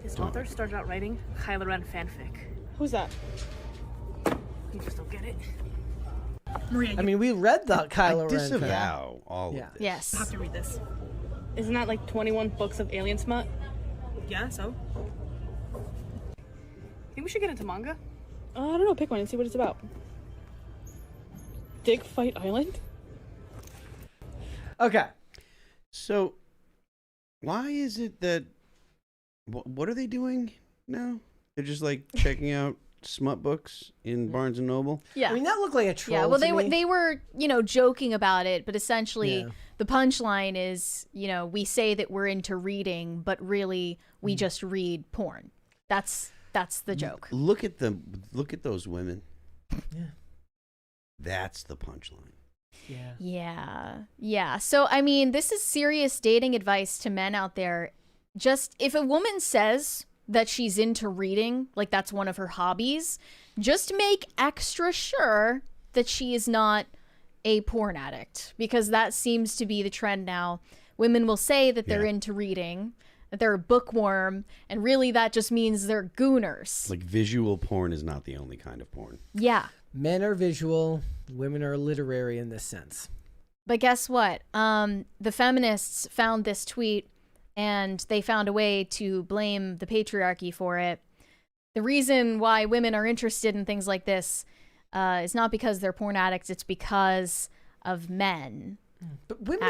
This author started out writing Kylo Ren fanfic. Who's that? You just don't get it. Maria, I mean, we read the Kylo Ren. Disavow all of this. Yes. I have to read this. Isn't that like 21 books of alien smut? Yeah, so? Think we should get into manga? I don't know, pick one and see what it's about. Dick Fight Island? Okay. So, why is it that... What are they doing now? They're just, like, checking out smut books in Barnes & Noble? Yeah. I mean, that looked like a troll. Yeah, well, to they were, you know, joking about it, but essentially Yeah. the punchline is, you know, we say that we're into reading, but really we just read porn. That's the joke. Look at them. Look at those women. Yeah. That's the punchline. Yeah. Yeah. So, I mean, this is serious dating advice to men out there. Just if a woman says that she's into reading, like that's one of her hobbies, just make extra sure that she is not a porn addict, because that seems to be the trend now. Women will say that they're into reading, that they're a bookworm, and really that just means they're gooners. Like, visual porn is not the only kind of porn. Yeah. Men are visual, women are literary in this sense. But guess what? The feminists found this tweet and they found a way to blame the patriarchy for it. The reason why women are interested in things like this is not because they're porn addicts, it's because of men. But women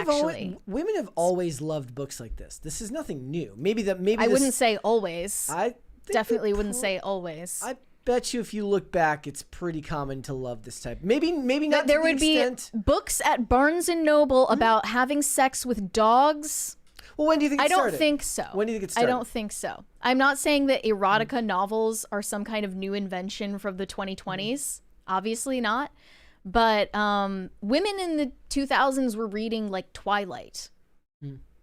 have always loved books like this. This is nothing new. Maybe I wouldn't say always. I definitely wouldn't say always. I bet you if you look back, it's pretty common to love this type. Maybe not. There to the would be extent... books at Barnes and Noble about having sex with dogs. Well, when do you think it started? I don't think so. When do you think it started? I don't think so. I'm not saying that erotica novels are some kind of new invention from the 2020s. Obviously not. But women in the 2000s were reading like Twilight.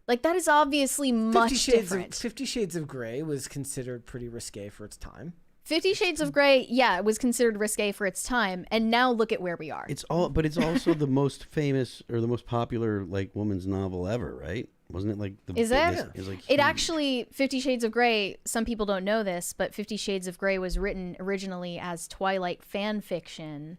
Like that is obviously much different. 50 Shades of Grey was considered pretty risque for its time. 50 Shades of Grey, yeah, it was considered risque for its time, and now look at where we are. It's also the most famous or the most popular like woman's novel ever, right? Wasn't it like the Is biggest? it? It was like It huge. actually, 50 Shades of Grey, some people don't know this, but 50 Shades of Grey was written originally as Twilight fan fiction.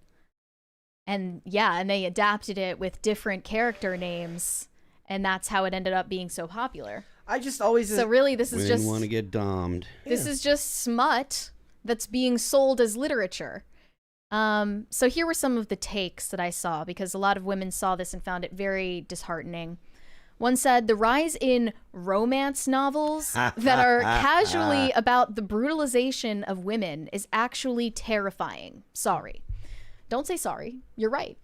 And yeah, and they adapted it with different character names, and that's how it ended up being so popular. I just always... So really, this is Women just... want to get dommed. This is just smut that's being sold as literature. So here were some of the takes that I saw, because a lot of women saw this and found it very disheartening. One said, the rise in romance novels that are casually about the brutalization of women is actually terrifying. Sorry. Don't say sorry. You're right.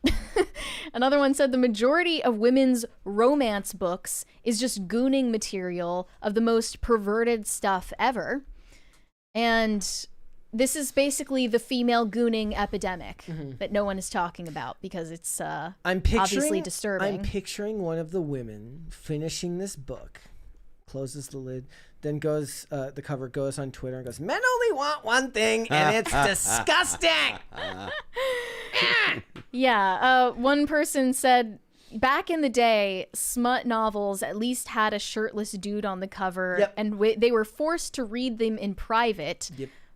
Another one said, the majority of women's romance books is just gooning material of the most perverted stuff ever. And this is basically the female gooning epidemic that no one is talking about, because it's obviously disturbing. I'm picturing one of the women finishing this book, closes the lid, then goes, the cover goes on Twitter and goes, men only want one thing, and it's disgusting. Yeah, one person said, back in the day, smut novels at least had a shirtless dude on the cover, and they were forced to read them in private.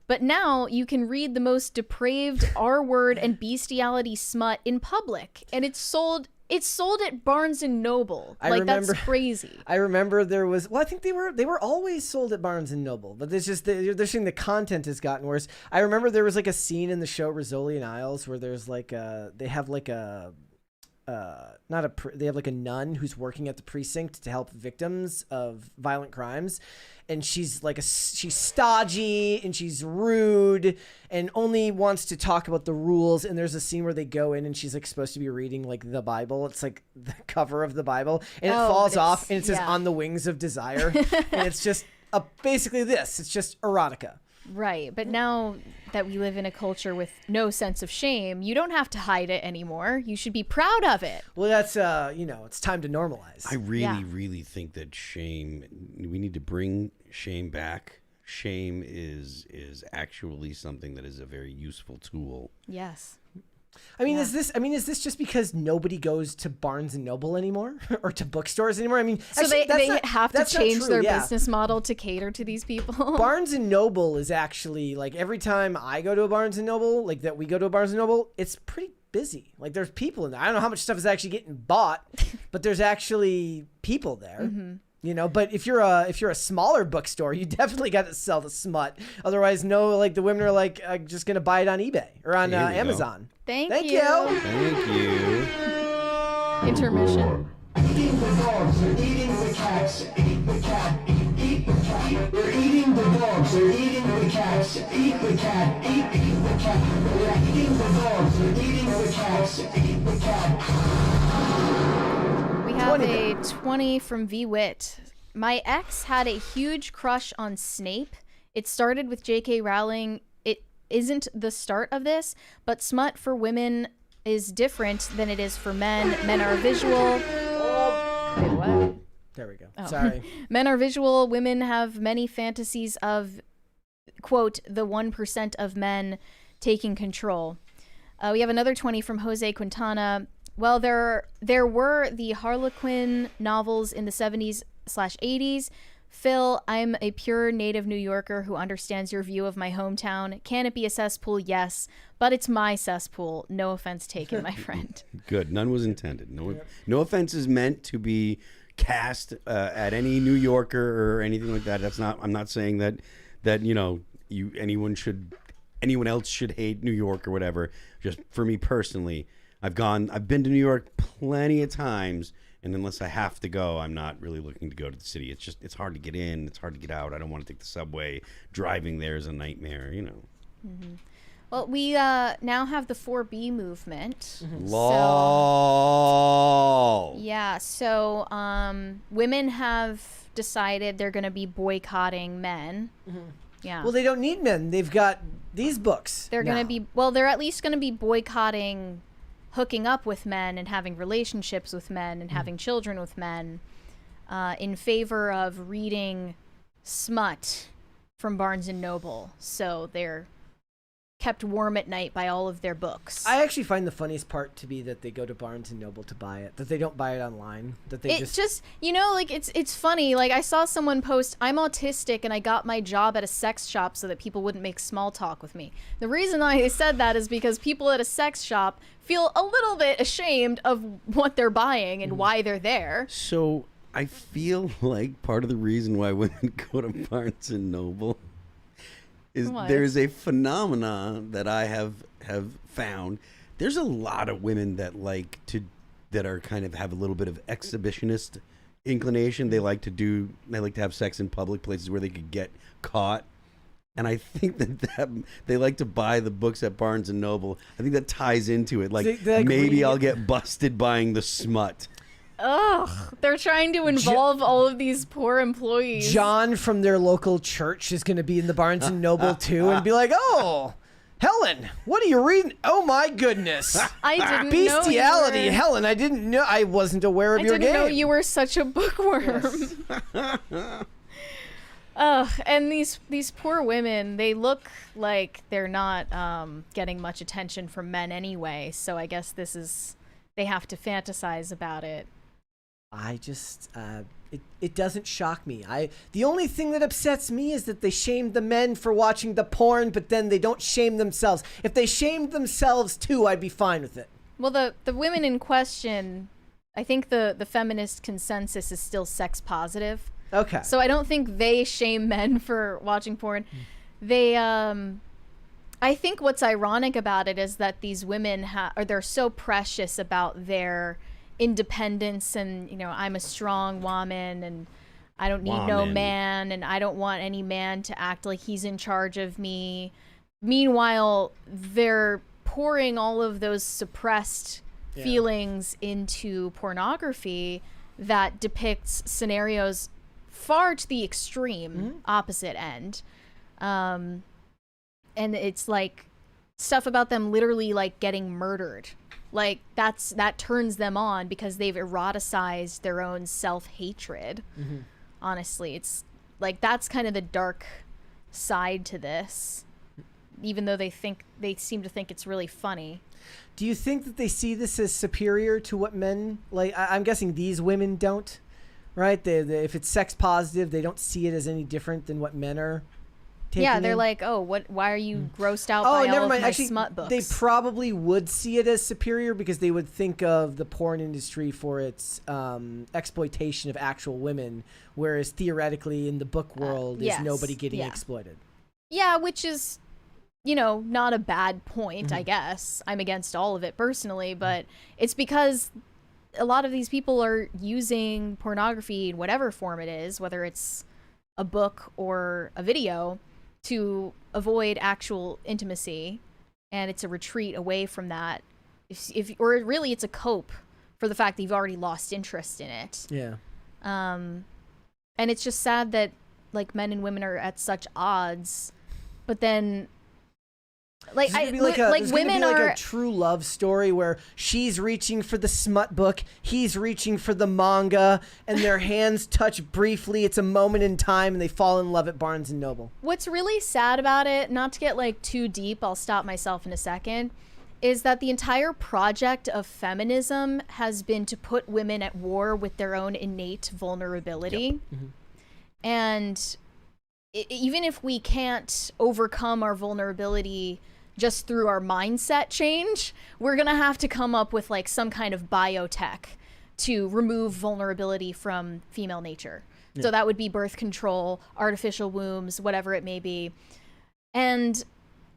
But now you can read the most depraved R-word and bestiality smut in public, and it's sold at Barnes and Noble. That's crazy. I remember there was, well, I think they were always sold at Barnes and Noble, but there's just they're saying the content has gotten worse. I remember there was like a scene in the show Rizzoli and Isles where there's like they have like a they have like a nun who's working at the precinct to help victims of violent crimes, and she's stodgy and she's rude and only wants to talk about the rules. And there's a scene where they go in and she's like supposed to be reading like the Bible. It's like the cover of the Bible, and it falls off and it says "On the Wings of Desire," and it's just basically this. It's just erotica. Right, but now that we live in a culture with no sense of shame, you don't have to hide it anymore. You should be proud of it. Well, that's it's time to normalize. I really think that shame, we need to bring shame back. Shame is actually something that is a very useful tool. Yes. I mean, is this just because nobody goes to Barnes and Noble anymore or to bookstores anymore? I mean, so actually, they have to change their yeah. business model to cater to these people. Barnes and Noble is actually, like, every time I go to a Barnes and Noble, like that we go to a Barnes and Noble, it's pretty busy. Like, there's people in there. I don't know how much stuff is actually getting bought, but there's actually people there. You know, but if you're a smaller bookstore, you definitely got to sell the smut. Otherwise, no, like the women are like just gonna buy it on eBay or on Amazon. Thank Thank you. you. Intermission. Eating the dogs, they're eating the cats, eat the cat, eat the cat. They're eating the dogs, they're eating the cats, eat the cat, eat the cat. They're eating the dogs, they're eating the cats, eat the cat. We have a 20 from VWit. My ex had a huge crush on Snape. It started with J.K. Rowling. It isn't the start of this, but smut for women is different than it is for men. Men are visual. Wait, what? There we go. Oh. Sorry. Men are visual. Women have many fantasies of, quote, the 1% of men taking control. We have another 20 from Jose Quintana. Well, there were the Harlequin novels in the 70s/80s. Phil, I'm a pure native New Yorker who understands your view of my hometown. Can it be a cesspool? Yes, but it's my cesspool. No offense taken, my friend. Good. None was intended. No offense is meant to be cast at any New Yorker or anything like that. That's not. I'm not saying that you know anyone else should hate New York or whatever. Just for me personally, I've been to New York plenty of times. And unless I have to go, I'm not really looking to go to the city. It's hard to get in. It's hard to get out. I don't want to take the subway. Driving there is a nightmare, you know. Mm-hmm. Well, we now have the 4B movement. LOL. So, yeah, so women have decided they're going to be boycotting men. Mm-hmm. Yeah. Well, they don't need men. They've got these books. They're going to be, well, they're at least going to be boycotting hooking up with men and having relationships with men and having children with men in favor of reading smut from Barnes & Noble. So they're kept warm at night by all of their books. I actually find the funniest part to be that they go to Barnes & Noble to buy it, that they don't buy it online, that they just you know, like it's funny. Like I saw someone post, I'm autistic and I got my job at a sex shop so that people wouldn't make small talk with me. The reason I said that is because people at a sex shop feel a little bit ashamed of what they're buying and why they're there. So I feel like part of the reason why women go to Barnes & Noble is there's a phenomenon that I have found. There's a lot of women that are kind of have a little bit of exhibitionist inclination. They like to have sex in public places where they could get caught. And I think that they like to buy the books at Barnes & Noble. I think that ties into it. Maybe I'll get busted buying the smut. Ugh, they're trying to involve all of these poor employees. John from their local church is going to be in the Barnes & Noble too and be like, oh, Helen, what are you reading? Oh my goodness. I didn't Bestiality, know you were... Helen, I didn't know. I wasn't aware of your game. I didn't know you were such a bookworm. Yes. Ugh, and these poor women, they look like they're not getting much attention from men anyway, so I guess they have to fantasize about it. I just, it doesn't shock me. The only thing that upsets me is that they shamed the men for watching the porn, but then they don't shame themselves. If they shamed themselves too, I'd be fine with it. Well, the women in question, I think the feminist consensus is still sex positive. Okay. So I don't think they shame men for watching porn. They, I think what's ironic about it is that these women they're so precious about their independence and, you know, I'm a strong woman and I don't need no man and I don't want any man to act like he's in charge of me. Meanwhile, they're pouring all of those suppressed feelings into pornography that depicts scenarios far to the extreme opposite end. And it's like stuff about them literally like getting murdered. Like that turns them on because they've eroticized their own self-hatred. Honestly, it's like that's kind of the dark side to this, even though they seem to think it's really funny. Do you think that they see this as superior to what men like? I'm guessing these women don't, right? If it's sex positive, they don't see it as any different than what men are Yeah, they're in. like, oh, why are you grossed out by all of my smut books? They probably would see it as superior because they would think of the porn industry for its exploitation of actual women, whereas theoretically in the book world is nobody getting exploited. Yeah, which is, you know, not a bad point, I guess. I'm against all of it personally, but it's because a lot of these people are using pornography in whatever form it is, whether it's a book or a video, to avoid actual intimacy, and it's a retreat away from that. Or really it's a cope for the fact that you've already lost interest in it. Yeah. And it's just sad that like men and women are at such odds, but then like women are a true love story where she's reaching for the smut book, he's reaching for the manga, and their hands touch briefly. It's a moment in time, and they fall in love at Barnes and Noble. What's really sad about it, not to get like too deep, I'll stop myself in a second, is that the entire project of feminism has been to put women at war with their own innate vulnerability. Yep. And even if we can't overcome our vulnerability just through our mindset change, we're gonna have to come up with like some kind of biotech to remove vulnerability from female nature. Yeah. So that would be birth control, artificial wombs, whatever it may be. And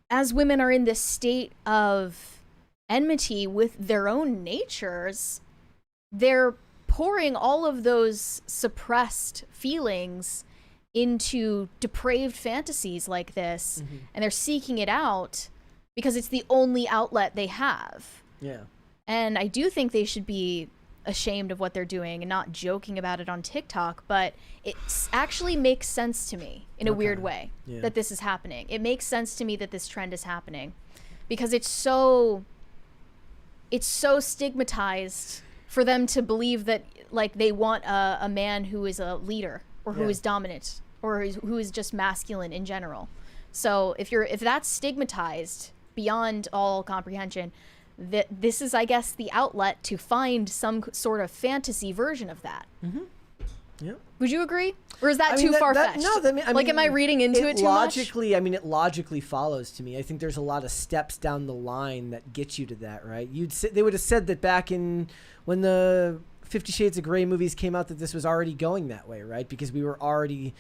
as women are in this state of enmity with their own natures, they're pouring all of those suppressed feelings into depraved fantasies like this, and they're seeking it out because it's the only outlet they have. Yeah. And I do think they should be ashamed of what they're doing and not joking about it on TikTok, but it actually makes sense to me in a weird way that this is happening. It makes sense to me that this trend is happening because it's so stigmatized for them to believe that like they want a man who is a leader or who is dominant or who is just masculine in general. So if that's stigmatized beyond all comprehension, this is, I guess, the outlet to find some sort of fantasy version of that. Yeah. Would you agree? Or is that too far-fetched? No, am I reading into it too logically, much? I mean, it logically follows to me. I think there's a lot of steps down the line that get you to that, right? They would have said that back in when the 50 Shades of Grey movies came out that this was already going that way, right? Because we were already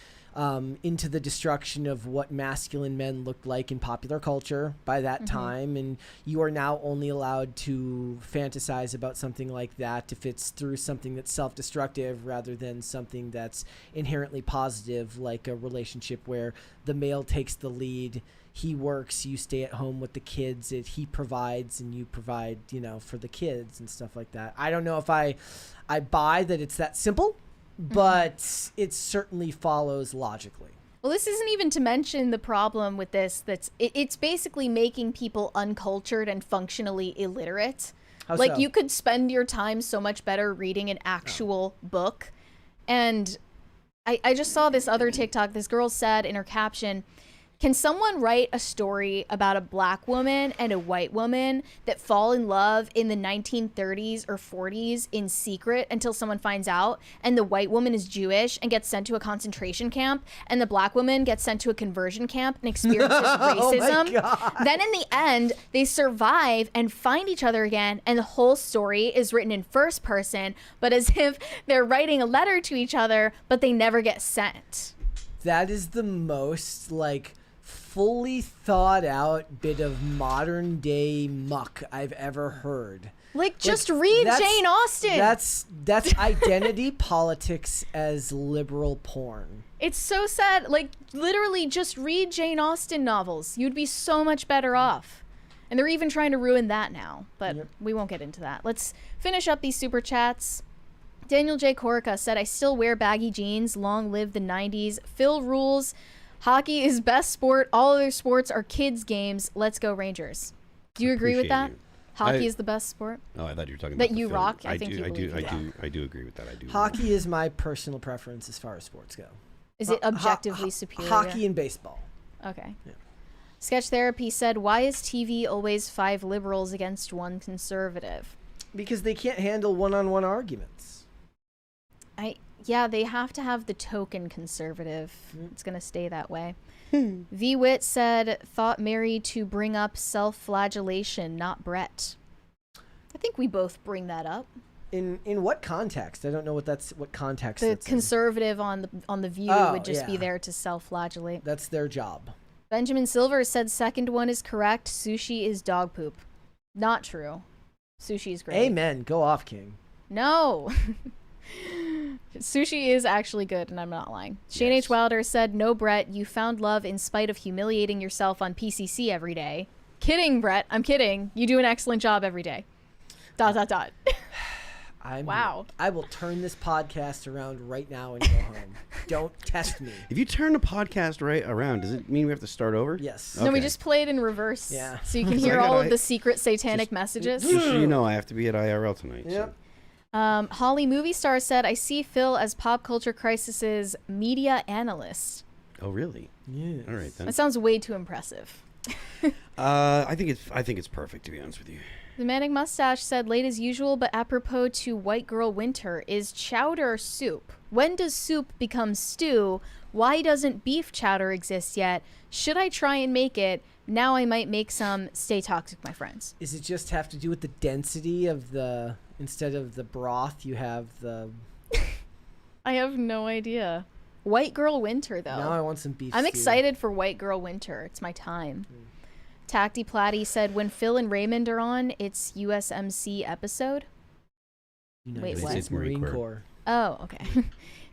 into the destruction of what masculine men looked like in popular culture by that time, and you are now only allowed to fantasize about something like that if it's through something that's self-destructive rather than something that's inherently positive, like a relationship where the male takes the lead, he works, you stay at home with the kids, he provides and you provide, you know, for the kids and stuff like that. I don't know if I buy that it's that simple, but it certainly follows logically. Well, this isn't even to mention the problem with this. It's basically making people uncultured and functionally illiterate. How like so? You could spend your time so much better reading an actual book. And I just saw this other TikTok. This girl said in her caption, can someone write a story about a black woman and a white woman that fall in love in the 1930s or 40s in secret until someone finds out, and the white woman is Jewish and gets sent to a concentration camp, and the black woman gets sent to a conversion camp and experiences racism? Then in the end, they survive and find each other again, and the whole story is written in first person, but as if they're writing a letter to each other, but they never get sent. That is the most, like, fully thought out bit of modern day muck I've ever heard. Like just read Jane Austen. That's identity politics as liberal porn. It's so sad. Like literally just read Jane Austen novels. You'd be so much better off. And they're even trying to ruin that now, but we won't get into that. Let's finish up these super chats. Daniel J. Corica said, I still wear baggy jeans. Long live the 90s. Phil rules. Hockey is best sport. All other sports are kids' games. Let's go Rangers. Do you agree with that? Hockey is the best sport? Oh, I thought you were talking about that you rock. I think I do agree with that. I do. Hockey is my personal preference as far as sports go. Is it objectively superior? Hockey and baseball. Okay. Yeah. Sketch Therapy said, why is TV always 5 liberals against 1 conservative? Because they can't handle one-on-one arguments. Yeah, they have to have the token conservative. It's going to stay that way. V-Wit said, thought Mary to bring up self-flagellation, not Brett. I think we both bring that up. In what context? I don't know what context. The that's conservative on the View would just be there to self-flagellate. That's their job. Benjamin Silver said second one is correct. Sushi is dog poop. Not true. Sushi is great. Amen. Go off, King. No. Sushi is actually good, and I'm not lying. Shane H. Wilder said, no, Brett, you found love in spite of humiliating yourself on PCC every day. Kidding, Brett. I'm kidding. You do an excellent job every day. ... Wow. I will turn this podcast around right now and go home. Don't test me. If you turn the podcast right around, does it mean we have to start over? Yes. Okay. No, we just play it in reverse. Yeah. So you can hear all of the secret satanic messages. Just so you know, I have to be at IRL tonight. Yep. So. Holly Movie Star said, I see Phil as Pop Culture Crisis's media analyst. Oh, really? Yeah. All right, then. That sounds way too impressive. I think it's perfect, to be honest with you. The Manic Mustache said, late as usual, but apropos to White Girl Winter, is chowder soup? When does soup become stew? Why doesn't beef chowder exist yet? Should I try and make it? Now I might make some. Stay toxic, my friends. Is it just have to do with the density of instead of the broth, you have the... I have no idea. White Girl Winter, though. Now I want some beef I'm stew. excited for White Girl Winter. It's my time. Tacty Platty said, when Phil and Raymond are on, it's USMC episode. Wait, what? It's Marine Corps. Oh, okay.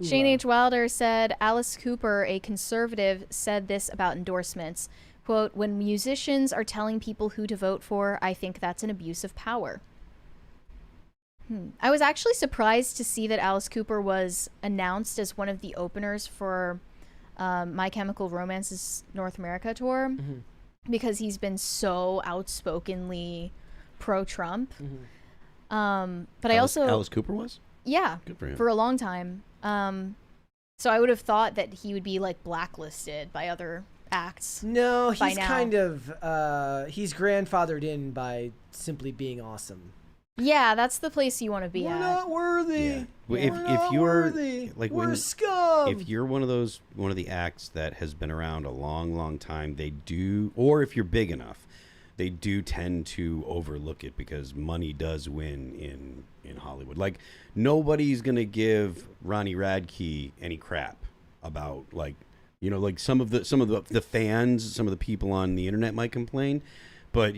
Shane H. Wilder said, Alice Cooper, a conservative, said this about endorsements. Quote, when musicians are telling people who to vote for, I think that's an abuse of power. I was actually surprised to see that Alice Cooper was announced as one of the openers for My Chemical Romance's North America tour. Because he's been so outspokenly pro-Trump. But I also... Alice Cooper was? Yeah. Good for him. For a long time. So I would have thought that he would be, like, blacklisted by other acts. No, he's now. kind of... he's grandfathered in by simply being awesome. Yeah, that's the place you want to be We're at. not worthy. Yeah. Well, We're not you're worthy. like We're scum. If you're one of the acts that has been around a long time, they do, or if you're big enough, they do tend to overlook it because money does win in Hollywood. Like nobody's gonna give Ronnie Radke any crap about like some of the fans, some of the people on the internet might complain, but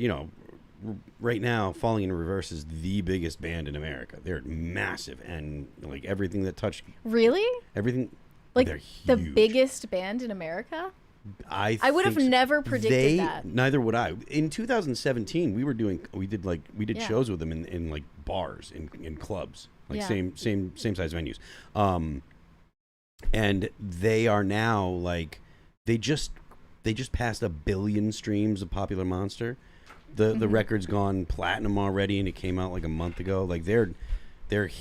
right now, Falling in Reverse is the biggest band in America. They're massive, and like everything that touched. Really? Everything. Like they're the huge. biggest band in America? I would have think so. never predicted that. Neither would I. In 2017, we did Yeah. shows with them in like bars, in clubs, like Yeah. same size venues. And they are now like they just passed 1 billion streams of Popular Monster. The record's gone platinum already, and it came out like a month ago. Like they're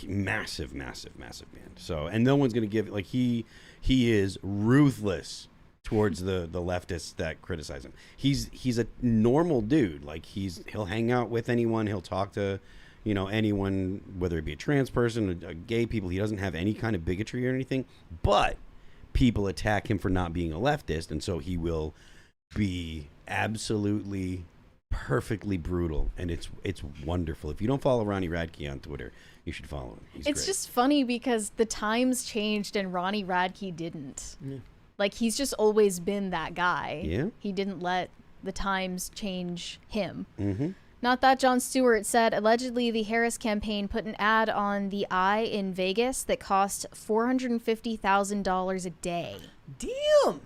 massive band. So, and no one's gonna give like he is ruthless towards the leftists that criticize him. He's a normal dude. Like he'll hang out with anyone. He'll talk to anyone, whether it be a trans person, a gay people. He doesn't have any kind of bigotry or anything. But people attack him for not being a leftist, and so he will be absolutely perfectly brutal, and it's wonderful. If you don't follow Ronnie Radke on Twitter, you should follow him. He's It's great. just funny because the times changed and Ronnie Radke didn't. Like he's just always been that guy. Yeah. He didn't let the times change him. Mm-hmm. Not that Jon Stewart said, allegedly the Harris campaign put an ad on the Eye in Vegas that cost $450,000 a day. Damn.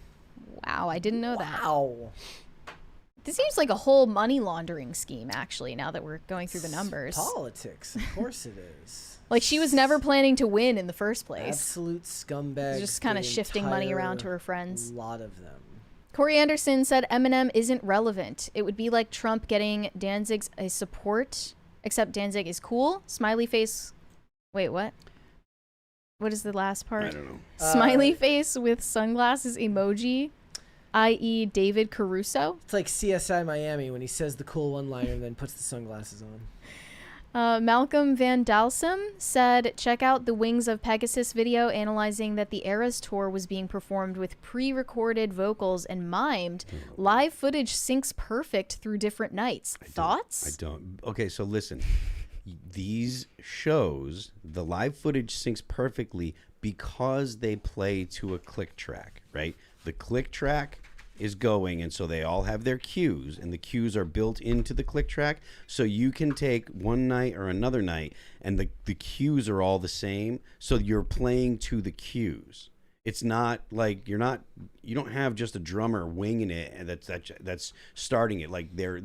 Wow, I didn't know that. Wow. This seems like a whole money laundering scheme, actually, now that we're going through the numbers. Politics, of course it is. Like, she was never planning to win in the first place. Absolute scumbags. Just kind of shifting money around to her friends. A lot of them. Corey Anderson said Eminem isn't relevant. It would be like Trump getting Danzig's a support, except Danzig is cool. Smiley face. Wait, what? What is the last part? I don't know. Smiley face with sunglasses emoji, i.e. David Caruso. It's like CSI Miami when he says the cool one-liner and then puts the sunglasses on. Malcolm Van Dalsum said, check out the Wings of Pegasus video analyzing that the Eras tour was being performed with pre-recorded vocals and mimed. Live footage syncs perfect through different nights. Thoughts? I don't. Okay, so listen. These shows, the live footage syncs perfectly because they play to a click track, right? The click track is going, and so they all have their cues, and the cues are built into the click track, so you can take one night or another night and the cues are all the same, so you're playing to the cues. It's not like you don't have just a drummer winging it and that's starting it. Like there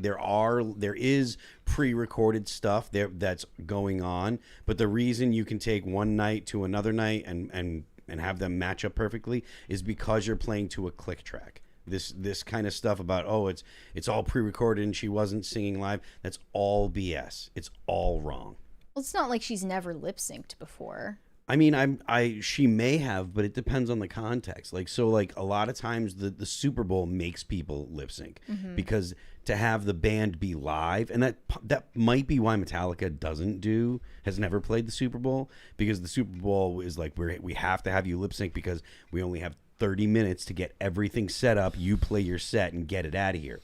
is pre-recorded stuff there that's going on, but the reason you can take one night to another night and have them match up perfectly is because you're playing to a click track. This kind of stuff about, oh, it's all pre-recorded and she wasn't singing live, that's all BS. It's all wrong. Well, it's not like she's never lip synced before. I mean, she may have, but it depends on the context. Like, so like a lot of times the Super Bowl makes people lip sync because to have the band be live, and that might be why Metallica has never played the Super Bowl, because the Super Bowl is like, we have to have you lip sync because we only have 30 minutes to get everything set up. You play your set and get it out of here.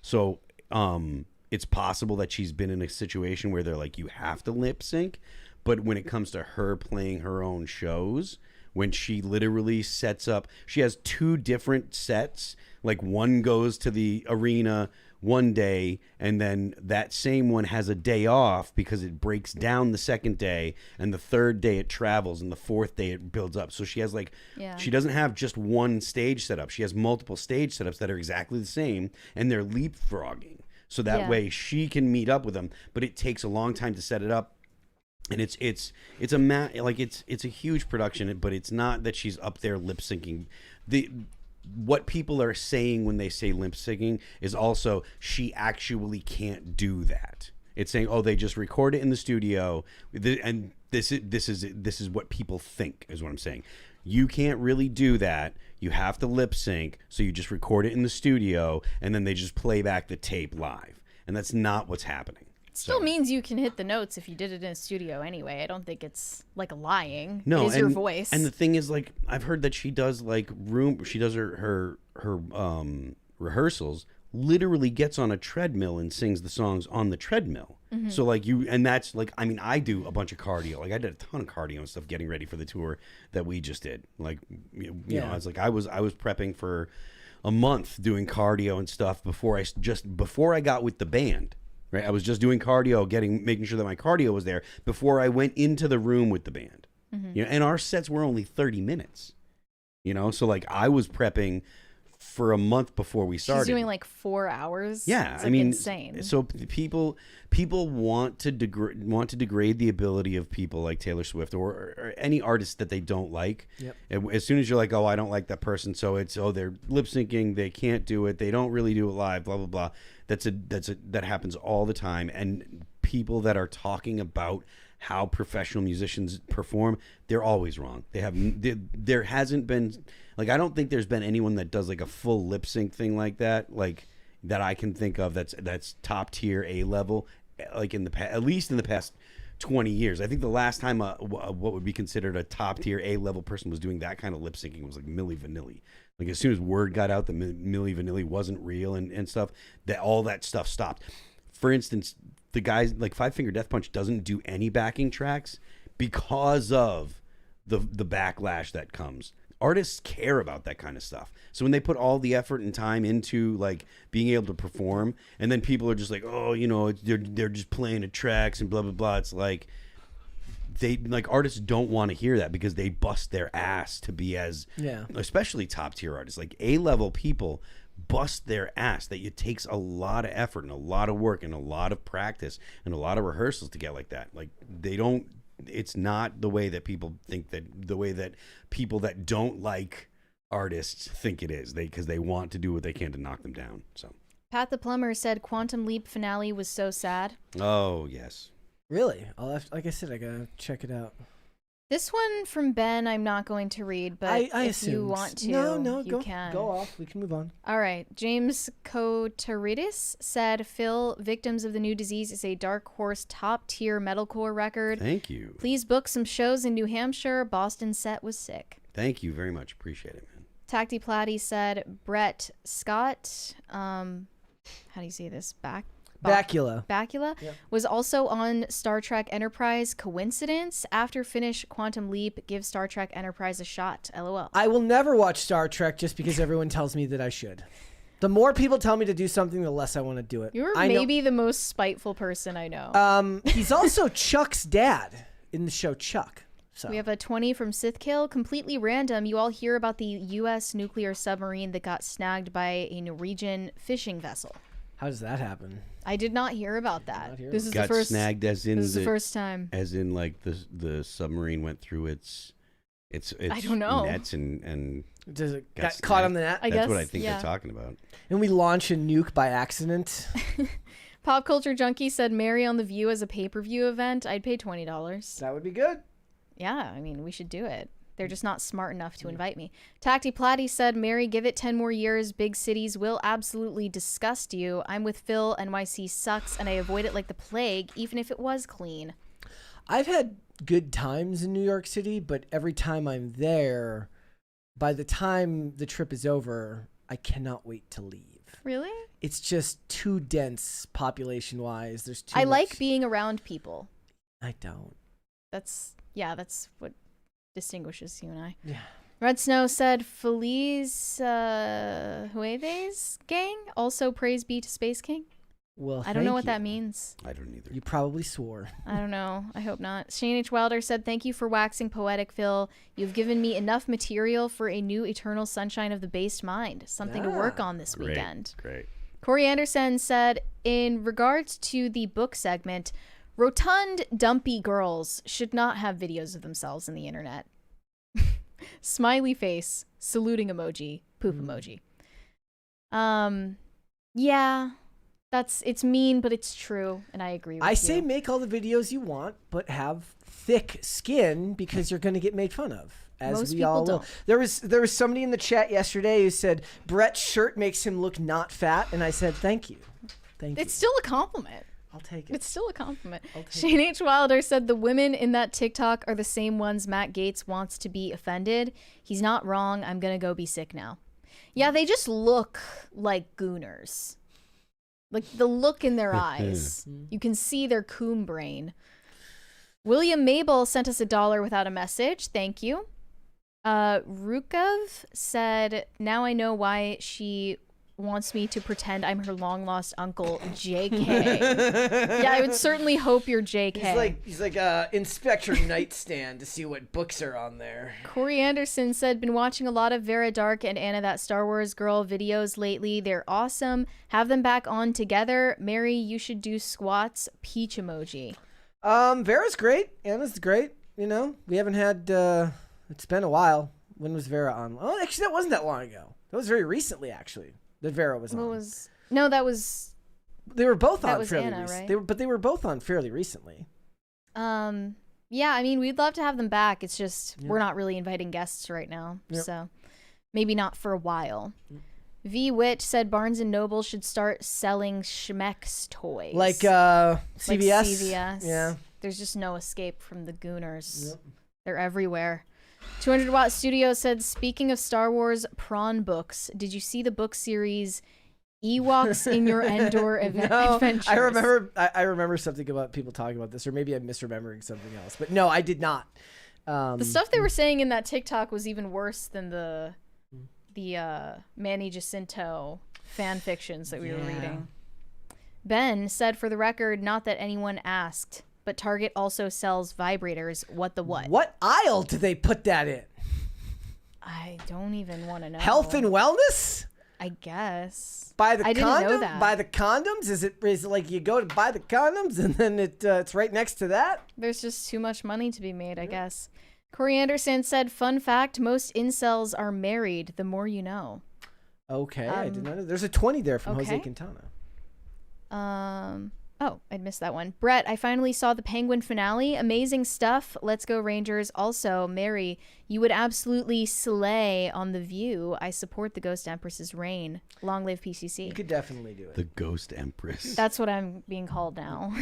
So it's possible that she's been in a situation where they're like, you have to lip sync. But when it comes to her playing her own shows, when she literally sets up, she has two different sets. Like one goes to the arena one day, and then that same one has a day off because it breaks down the second day, and the third day it travels, and the fourth day it builds up. So she has she doesn't have just one stage setup. She has multiple stage setups that are exactly the same, and they're leapfrogging. So that way she can meet up with them, but it takes a long time to set it up. And it's a huge production, but it's not that she's up there lip syncing. What people are saying when they say lip syncing is also she actually can't do that. It's saying, oh, they just record it in the studio, and this is what people think is what I'm saying. You can't really do that. You have to lip sync, so you just record it in the studio, and then they just play back the tape live, and that's not what's happening. Still means you can hit the notes if you did it in a studio anyway. I don't think it's like lying. No, it is your voice. And the thing is, like, I've heard that she does her rehearsals, literally gets on a treadmill and sings the songs on the treadmill. So like that's like, I mean, I do a bunch of cardio. Like I did a ton of cardio and stuff getting ready for the tour that we just did. Like, you know, I was like, I was prepping for a month doing cardio and stuff before I got with the band. Right, I was just doing cardio, making sure that my cardio was there before I went into the room with the band. You know, and our sets were only 30 minutes. You know, so like I was prepping for a month before we started. She's doing like 4 hours. Yeah, it's I mean, insane. So people want to degrade the ability of people like Taylor Swift or any artist that they don't like. Yep. As soon as you're like, oh, I don't like that person, so it's they're lip syncing, they can't do it, they don't really do it live, blah blah blah. That happens all the time, and people that are talking about how professional musicians perform, they're always wrong. There hasn't been, like, I don't think there's been anyone that does like a full lip sync thing like that, like that I can think of that's top tier A level, like at least in the past 20 years. I think the last time what would be considered a top tier A level person was doing that kind of lip syncing was like Milli Vanilli. Like as soon as word got out that Milli Vanilli wasn't real and stuff, that all that stuff stopped. For instance, the guys like Five Finger Death Punch doesn't do any backing tracks because of the backlash that comes. Artists care about that kind of stuff. So when they put all the effort and time into like being able to perform, and then people are just like, oh, you know, they're just playing the tracks and blah blah blah. It's like artists don't want to hear that because they bust their ass to be especially top tier artists, like A-level people bust their ass. That it takes a lot of effort and a lot of work and a lot of practice and a lot of rehearsals to get like that. Like it's not the way that people think, the way that people that don't like artists think it is, because they want to do what they can to knock them down. So Pat the Plumber said Quantum Leap finale was so sad. Oh yes. Really? Like I said, I gotta check it out. This one from Ben I'm not going to read, but I if assumed. you want to, no, you can. Go off. We can move on. All right. James Kotaridis said, Phil, Victims of the New Disease is a Dark Horse top-tier metalcore record. Thank you. Please book some shows in New Hampshire. Boston set was sick. Thank you very much. Appreciate it, man. Tacti Platty said, Brett Scott, how do you say this? Bakula Yep. was also on Star Trek Enterprise. Coincidence? After finish Quantum Leap, give Star Trek Enterprise a shot. LOL. I will never watch Star Trek just because everyone tells me that I should. The more people tell me to do something, the less I want to do it. You're maybe the most spiteful person I know. He's also Chuck's dad in the show Chuck. So. We have a 20 from Sithkill. Completely random. You all hear about the U.S. nuclear submarine that got snagged by a Norwegian fishing vessel. How does that happen? I did not hear about that. This is got the first. Snagged as in this is the first time. As in, like the submarine went through its I don't know. nets and does it got caught on the net? I That's guess, what I think yeah. they're talking about. And we launch a nuke by accident. Pop Culture Junkie said, "Marry on the View as a pay-per-view event. I'd pay $20. That would be good. Yeah, I mean, we should do it. They're just not smart enough to invite me." Tacti Platty said, "Mary, give it 10 more years. Big cities will absolutely disgust you. I'm with Phil. NYC sucks, and I avoid it like the plague, even if it was clean." I've had good times in New York City, but every time I'm there, by the time the trip is over, I cannot wait to leave. Really? It's just too dense population-wise. There's too I much. like being around people. I don't. That's what distinguishes you and I. Yeah. Red Snow said, Feliz Hueves gang. Also, praise be to Space King. Well, I don't know thank what you. that means. I don't either. You probably swore. I don't know. I hope not. Shane H. Wilder said, "Thank you for waxing poetic, Phil. You've given me enough material for a new Eternal Sunshine of the Based Mind. Something to work on this weekend." Great. Corey Anderson said, "In regards to the book segment, rotund, dumpy girls should not have videos of themselves in the internet." Smiley face, saluting emoji, poop emoji. Yeah. It's mean, but it's true, and I agree with you. I say make all the videos you want, but have thick skin because you're going to get made fun of. As Most we people all don't. will. There was somebody in the chat yesterday who said Brett's shirt makes him look not fat, and I said thank you. Thank you. It's still a compliment. I'll take it. It's still a compliment. I'll take Shane H. Wilder said the women in that TikTok are the same ones Matt Gaetz wants to be offended. He's not wrong. I'm going to go be sick now. Yeah, they just look like gooners. Like the look in their eyes. You can see their coon brain. William Mabel sent us $1 without a message. Thank you. Rukov said, "Now I know why she wants me to pretend I'm her long lost uncle, JK." Yeah, I would certainly hope you're JK. He's like Inspector Nightstand to see what books are on there. Corey Anderson said, "Been watching a lot of Vera Dark and Anna That Star Wars Girl videos lately. They're awesome. Have them back on together. Mary, you should do squats. Peach emoji." Vera's great. Anna's great. You know, we haven't had. It's been a while. When was Vera on? Oh, actually, that wasn't that long ago. That was very recently, actually. That Vera was on. No, that was. They were both that on was fairly Anna, recently. right? They were both on fairly recently. Yeah, I mean, we'd love to have them back. It's just we're not really inviting guests right now, so maybe not for a while. V. Witt said Barnes and Noble should start selling Schmeck's toys. Like CVS. Like CVS. Yeah. There's just no escape from the gooners. Yep. They're everywhere. 200 Watt Studio said, "Speaking of Star Wars prawn books, did you see the book series Ewoks in Your Endor Adventures?" I remember something about people talking about this, or maybe I'm misremembering something else. But no, I did not. The stuff they were saying in that TikTok was even worse than the Manny Jacinto fan fictions that we were reading. Ben said, "For the record, not that anyone asked, but Target also sells vibrators. What the what?" What aisle do they put that in? I don't even want to know. Health and wellness? I guess. Buy the I didn't condom? know that. Buy the condoms? Is it like you go to buy the condoms and then it's right next to that? There's just too much money to be made, I guess. Corey Anderson said, "Fun fact, most incels are married. The more you know." Okay, I did not know. There's a 20 there from Jose okay. Quintana. Oh, I'd missed that one. Brett, I finally saw the Penguin finale. Amazing stuff. Let's go Rangers. Also, Mary, you would absolutely slay on The View. I support the Ghost Empress's reign. Long live PCC. You could definitely do it. The Ghost Empress. That's what I'm being called now.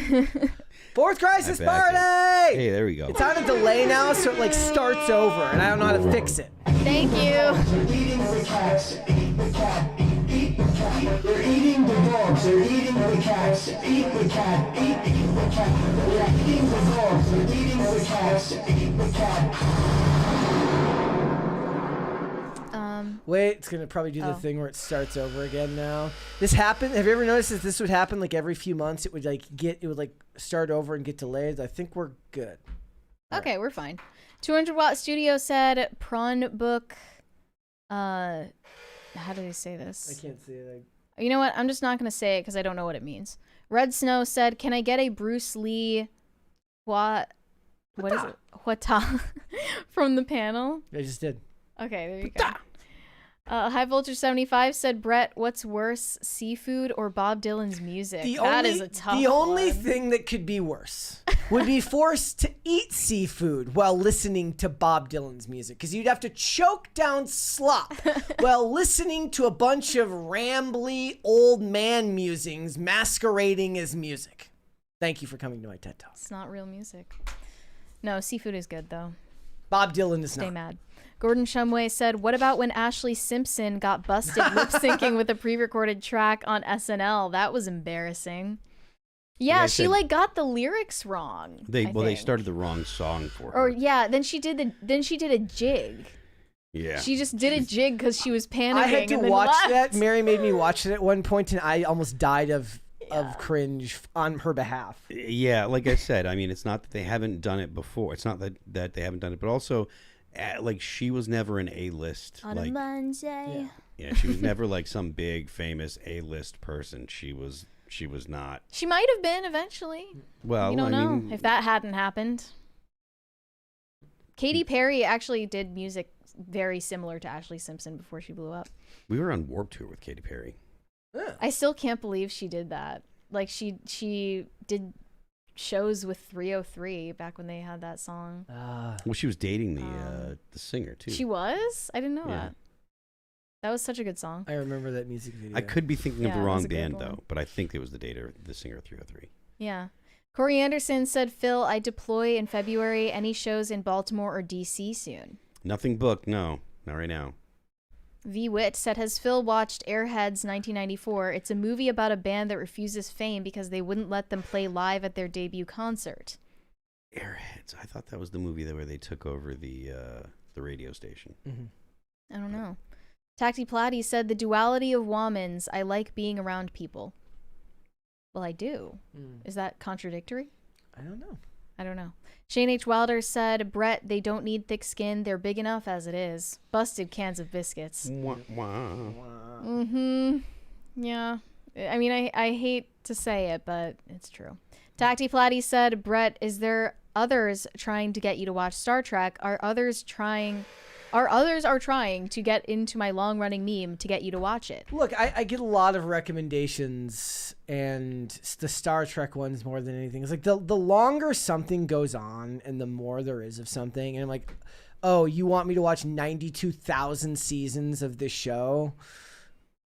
Fourth Crisis I back Party! Hey, there we go. It's on a delay now, so it like starts over, and I don't know how to fix it. Thank you. They're eating the cats. Eat the cat. Eat the cat. They're eating the dogs. They're eating the cats. Eat the cat. Eat the cat. They're eating the dogs. They're eating the cats. Eat the cat. Wait, it's gonna probably do the thing where it starts over again now. This happened. Have you ever noticed that this would happen like every few months? It would start over and get delayed. I think we're good. Okay, we're fine. 200 Watt Studio said prawn book. How do they say this? I can't see it. You know what? I'm just not gonna say it because I don't know what it means. Red Snow said, "Can I get a Bruce Lee what is it? Whata from the panel?" I just did. Okay, there you go. High Voltage 75 said, Brett, what's worse, seafood or Bob Dylan's music? That is a tough The only one. thing that could be worse would be forced to eat seafood while listening to Bob Dylan's music, because you'd have to choke down slop while listening to a bunch of rambly old man musings masquerading as music. Thank you for coming to my TED Talk. It's not real music. No, seafood is good, though. Bob Dylan is not. Stay mad. Gordon Shumway said, what about when Ashley Simpson got busted lip-syncing with a pre-recorded track on SNL? That was embarrassing. Yeah, she got the lyrics wrong. They started the wrong song for her. Or yeah, then she did a jig. Yeah. She just did a jig because she was panicking. I had to and then watch left. that. Mary made me watch it at one point, and I almost died of cringe on her behalf. Yeah, like I said, I mean, it's not that they haven't done it before. It's not that they haven't done it, but also, like, she was never an A-list. On like, a Monday. Yeah, she was never like some big famous A-list person. She was not. She might have been eventually. Well, you don't I know mean, if that hadn't happened. Katy Perry actually did music very similar to Ashley Simpson before she blew up. we were on Warped Tour with Katy Perry. I still can't believe she did that. Like she did shows with 303 back when they had that song. Well, she was dating the singer too. She was? I didn't know Yeah. that. That was such a good song. I remember that music video. I could be thinking of the Yeah, it was wrong a good band one. though, but I think it was the singer of 303. Yeah. Corey Anderson said, Phil, I deploy in February. Any shows in Baltimore or DC soon? Nothing booked. No, not right now. V. Witt said, has Phil watched Airheads 1994? It's a movie about a band that refuses fame because they wouldn't let them play live at their debut concert. Airheads. I thought that was the movie where they took over the radio station. I don't know. Tacti Platy said, the duality of womans. I like being around people. Well, I do. Is that contradictory? I don't know. I don't know. Shane H. Wilder said, Brett, they don't need thick skin. They're big enough as it is. Busted cans of biscuits. Mm-hmm. Yeah. I mean, I hate to say it, but it's true. Tacti Platy said, Brett, is there others trying to get you to watch Star Trek? Are others trying to get into my long-running meme to get you to watch it? Look, I get a lot of recommendations, and the Star Trek ones more than anything. It's like the longer something goes on and the more there is of something, and I'm like, oh, you want me to watch 92,000 seasons of this show?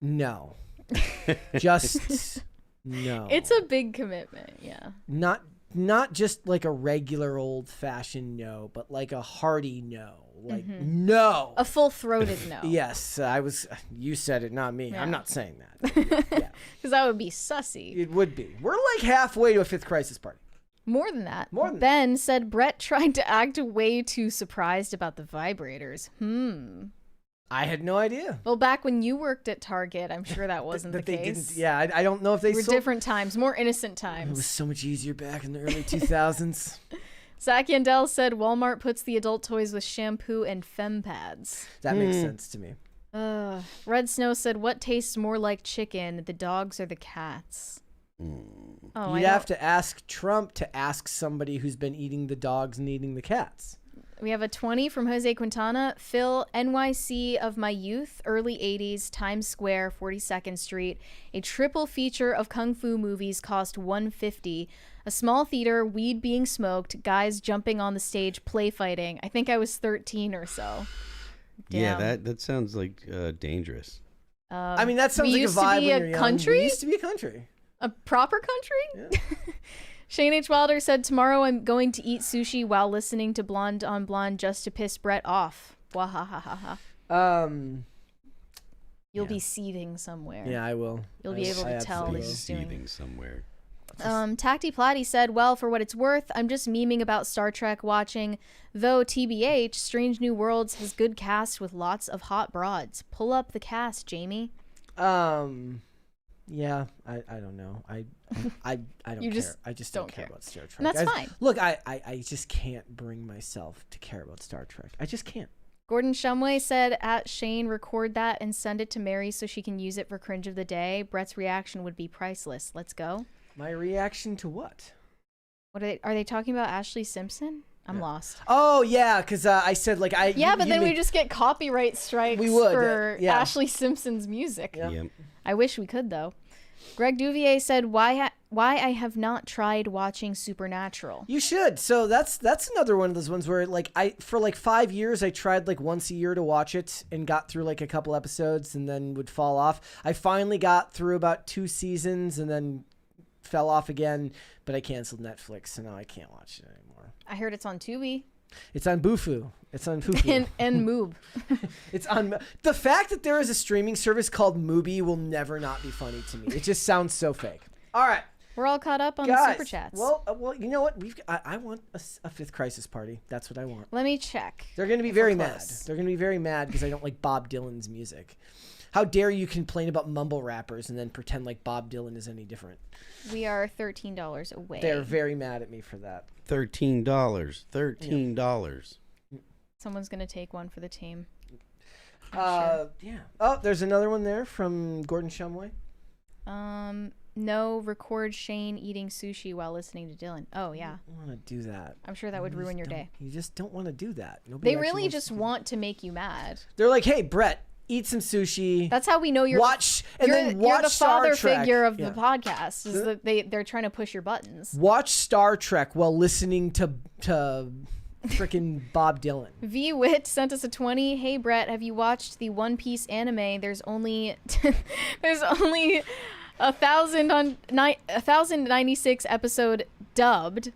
No. Just no. It's a big commitment, yeah. Not just like a regular old-fashioned no, but like a hearty no. Like, no. A full-throated no. Yes, you said it, not me. Yeah. I'm not saying that. Because that would be sussy. It would be. We're like halfway to a fifth crisis party. More than that. More than Ben said Brett tried to act way too surprised about the vibrators. I had no idea. Well, back when you worked at Target, I'm sure that wasn't the case. I don't know if they were sold... different times, more innocent times. It was so much easier back in the early 2000s. Zach Yandel said Walmart puts the adult toys with shampoo and fem pads. That makes sense to me. Red Snow said, what tastes more like chicken, the dogs or the cats? Oh, You'd have to ask Trump to ask somebody who's been eating the dogs and eating the cats. We have a 20 from Jose Quintana. Phil, NYC of my youth, early 80s, Times Square, 42nd Street. A triple feature of kung fu movies cost $150. A small theater, weed being smoked, guys jumping on the stage, play fighting. I think I was 13 or so. Damn. Yeah, that sounds like dangerous. I mean, that sounds like a vibe when you're young. We used to be a country. A proper country? Yeah. Shane H. Wilder said, tomorrow I'm going to eat sushi while listening to Blonde on Blonde just to piss Brett off. Wahahaha. You'll be seething somewhere. Yeah, I will. You'll be able to tell that he's seething somewhere. Tacty Plotty said, well, for what it's worth, I'm just memeing about Star Trek watching. Though, TBH, Strange New Worlds has good cast with lots of hot broads. Pull up the cast, Jamie. Yeah, I don't know. I don't care. I just don't care about Star Trek. And that's fine. Look, I just can't bring myself to care about Star Trek. I just can't. Gordon Shumway said, at Shane, record that and send it to Mary so she can use it for Cringe of the Day. Brett's reaction would be priceless. Let's go. My reaction to what? What are they talking about? Ashley Simpson? I'm lost. Oh yeah, because I said like I. Yeah, but then we just get copyright strikes for Ashley Simpson's music. Yep. I wish we could though. Greg Duvier said, why I have not tried watching Supernatural. You should. So that's another one of those ones where like for like 5 years I tried like once a year to watch it and got through like a couple episodes and then would fall off. I finally got through about 2 seasons and then fell off again, but I canceled Netflix, so now I can't watch it anymore. I heard it's on Tubi. It's on Bufu. It's on Fufu. and Moob. It's on. The fact that there is a streaming service called Mubi will never not be funny to me. It just sounds so fake. All right. We're all caught up on Guys, the super chats. Well, you know what? I want a fifth crisis party. That's what I want. Let me check. They're going to be very mad. They're going to be very mad because I don't like Bob Dylan's music. How dare you complain about mumble rappers and then pretend like Bob Dylan is any different? We are $13 away. They're very mad at me for that. $13. $13. Someone's going to take one for the team. Yeah. Oh, there's another one there from Gordon Shumway. No, record Shane eating sushi while listening to Dylan. Oh, yeah. I don't want to do that. I'm sure that would ruin your day. You just don't want to do that. Nobody they really just want to make you mad. They're like, hey, Brett, eat some sushi. That's how we know you're you're the father Trek. figure of the podcast. Is that they're trying to push your buttons. Watch Star Trek while listening to freaking Bob Dylan. V Wit sent us a 20. Hey Brett, have you watched the One Piece anime? There's only 1,096 episode dubbed.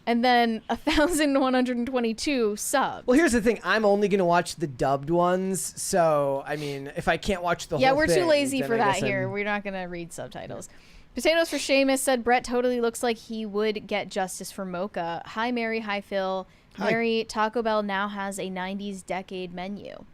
And then 1,122 subs. Well, here's the thing. I'm only going to watch the dubbed ones. So, I mean, if I can't watch the whole thing. Yeah, we're too lazy for that here. We're not going to read subtitles. Potatoes for Seamus said, Brett totally looks like he would get justice for Mocha. Hi, Mary. Hi, Phil. Hi. Mary, Taco Bell now has a 90s decade menu.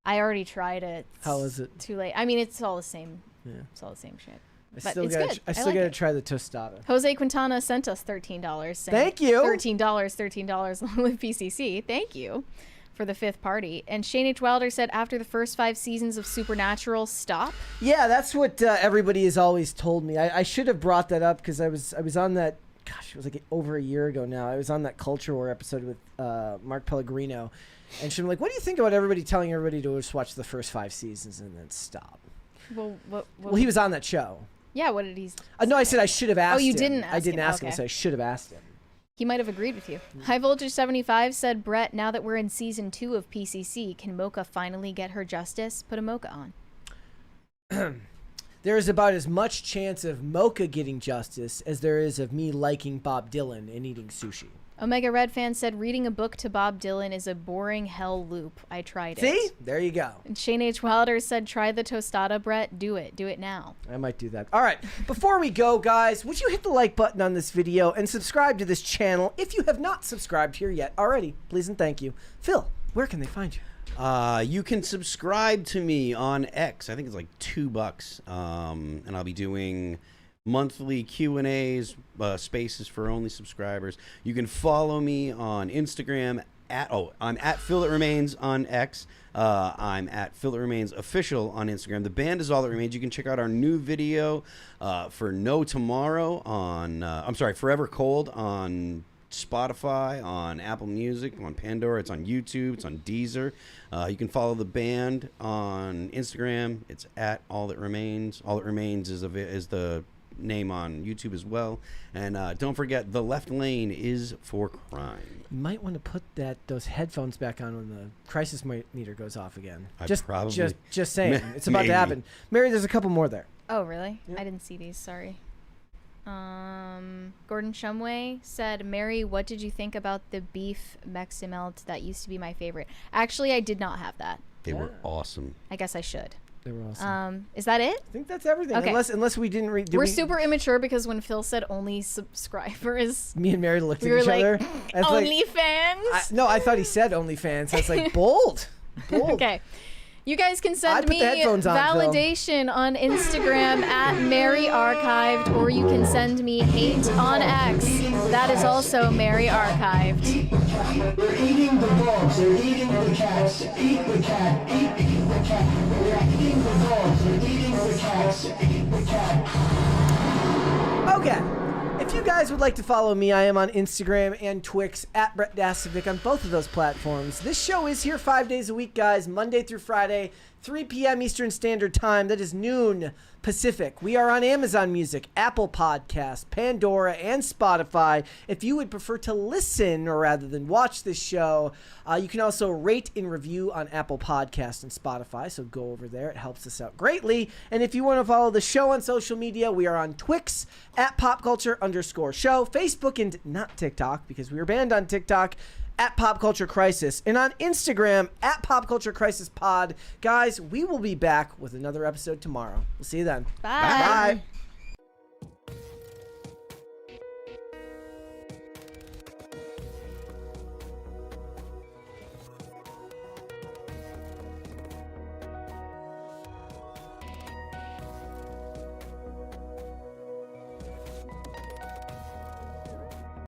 I already tried it. How is it? Too late. I mean, it's all the same. Yeah. It's all the same shit. I still gotta try the tostada. Jose Quintana sent us $13. Thank you. $13 with PCC. Thank you for the fifth party. And Shane H. Wilder said, after the first 5 seasons of Supernatural, stop. Yeah, that's what everybody has always told me. I should have brought that up because I was on that. Gosh, it was like over a year ago now. I was on that Culture War episode with Mark Pellegrino, and she's like, "What do you think about everybody telling everybody to just watch the first 5 seasons and then stop?" Well, he was on that show. Yeah, what did he say? No, I said I should have asked him. Oh, you didn't ask him. I didn't ask him, Okay. so I should have asked him. He might have agreed with you. High Voltage 75 said, Brett, now that we're in season 2 of PCC, can Mocha finally get her justice? Put a Mocha on. There is about as much chance of Mocha getting justice as there is of me liking Bob Dylan and eating sushi. Omega Red Fan said, reading a book to Bob Dylan is a boring hell loop. I tried it. See? There you go. And Shane H. Wilder said, try the tostada, Brett. Do it. Do it now. I might do that. All right. Before we go, guys, would you hit the like button on this video and subscribe to this channel if you have not subscribed here yet already? Please and thank you. Phil, where can they find you? You can subscribe to me on X. I think it's like $2. And I'll be doing monthly Q&As, spaces for only subscribers. You can follow me on Instagram I'm at Phil That Remains on X. I'm at Phil That Remains Official on Instagram. The band is All That Remains. You can check out our new video for No Tomorrow on Forever Cold on Spotify, on Apple Music, on Pandora. It's on YouTube. It's on Deezer. You can follow the band on Instagram. It's at All That Remains. All That Remains is the name on YouTube as well. And don't forget, The Left Lane is for crime. You might want to put those headphones back on when the crisis meter goes off again. Just saying. It's about to happen. Mary, there's a couple more there. Oh, really? I didn't see these. Sorry. Gordon Shumway said, Mary, what did you think about the beef Meximelt? That used to be my favorite. Actually, I did not have that. They were awesome. I guess I should. They were awesome. Is that it? I think that's everything. Okay. Unless we didn't read. We're super immature because when Phil said only subscribers, me and Mary looked at were each like, other. OnlyFans? No, I thought he said OnlyFans. I was like, bold. Okay. You guys can send me validation on Instagram at Mary Archived, or you can send me hate on X. That is also Mary Archived. We're eating the dogs, they're eating the cats. Eat the cat, eat the cat. We're eating the dogs, they're eating the cats. Eat the cat. Okay. If you guys would like to follow me, I am on Instagram and Twix at Brett Dasovic on both of those platforms. This show is here 5 days a week, guys, Monday through Friday, 3 p.m. Eastern Standard Time. That is noon Pacific. We are on Amazon Music, Apple Podcasts, Pandora, and Spotify. If you would prefer to listen rather than watch this show, you can also rate and review on Apple Podcasts and Spotify, so go over there. It helps us out greatly. And if you want to follow the show on social media, we are on Twix at popculture_show, Facebook and not TikTok because we were banned on TikTok, at Pop Culture Crisis, and on Instagram at Pop Culture Crisis Pod. Guys, we will be back with another episode tomorrow. We'll see you then. Bye. Bye.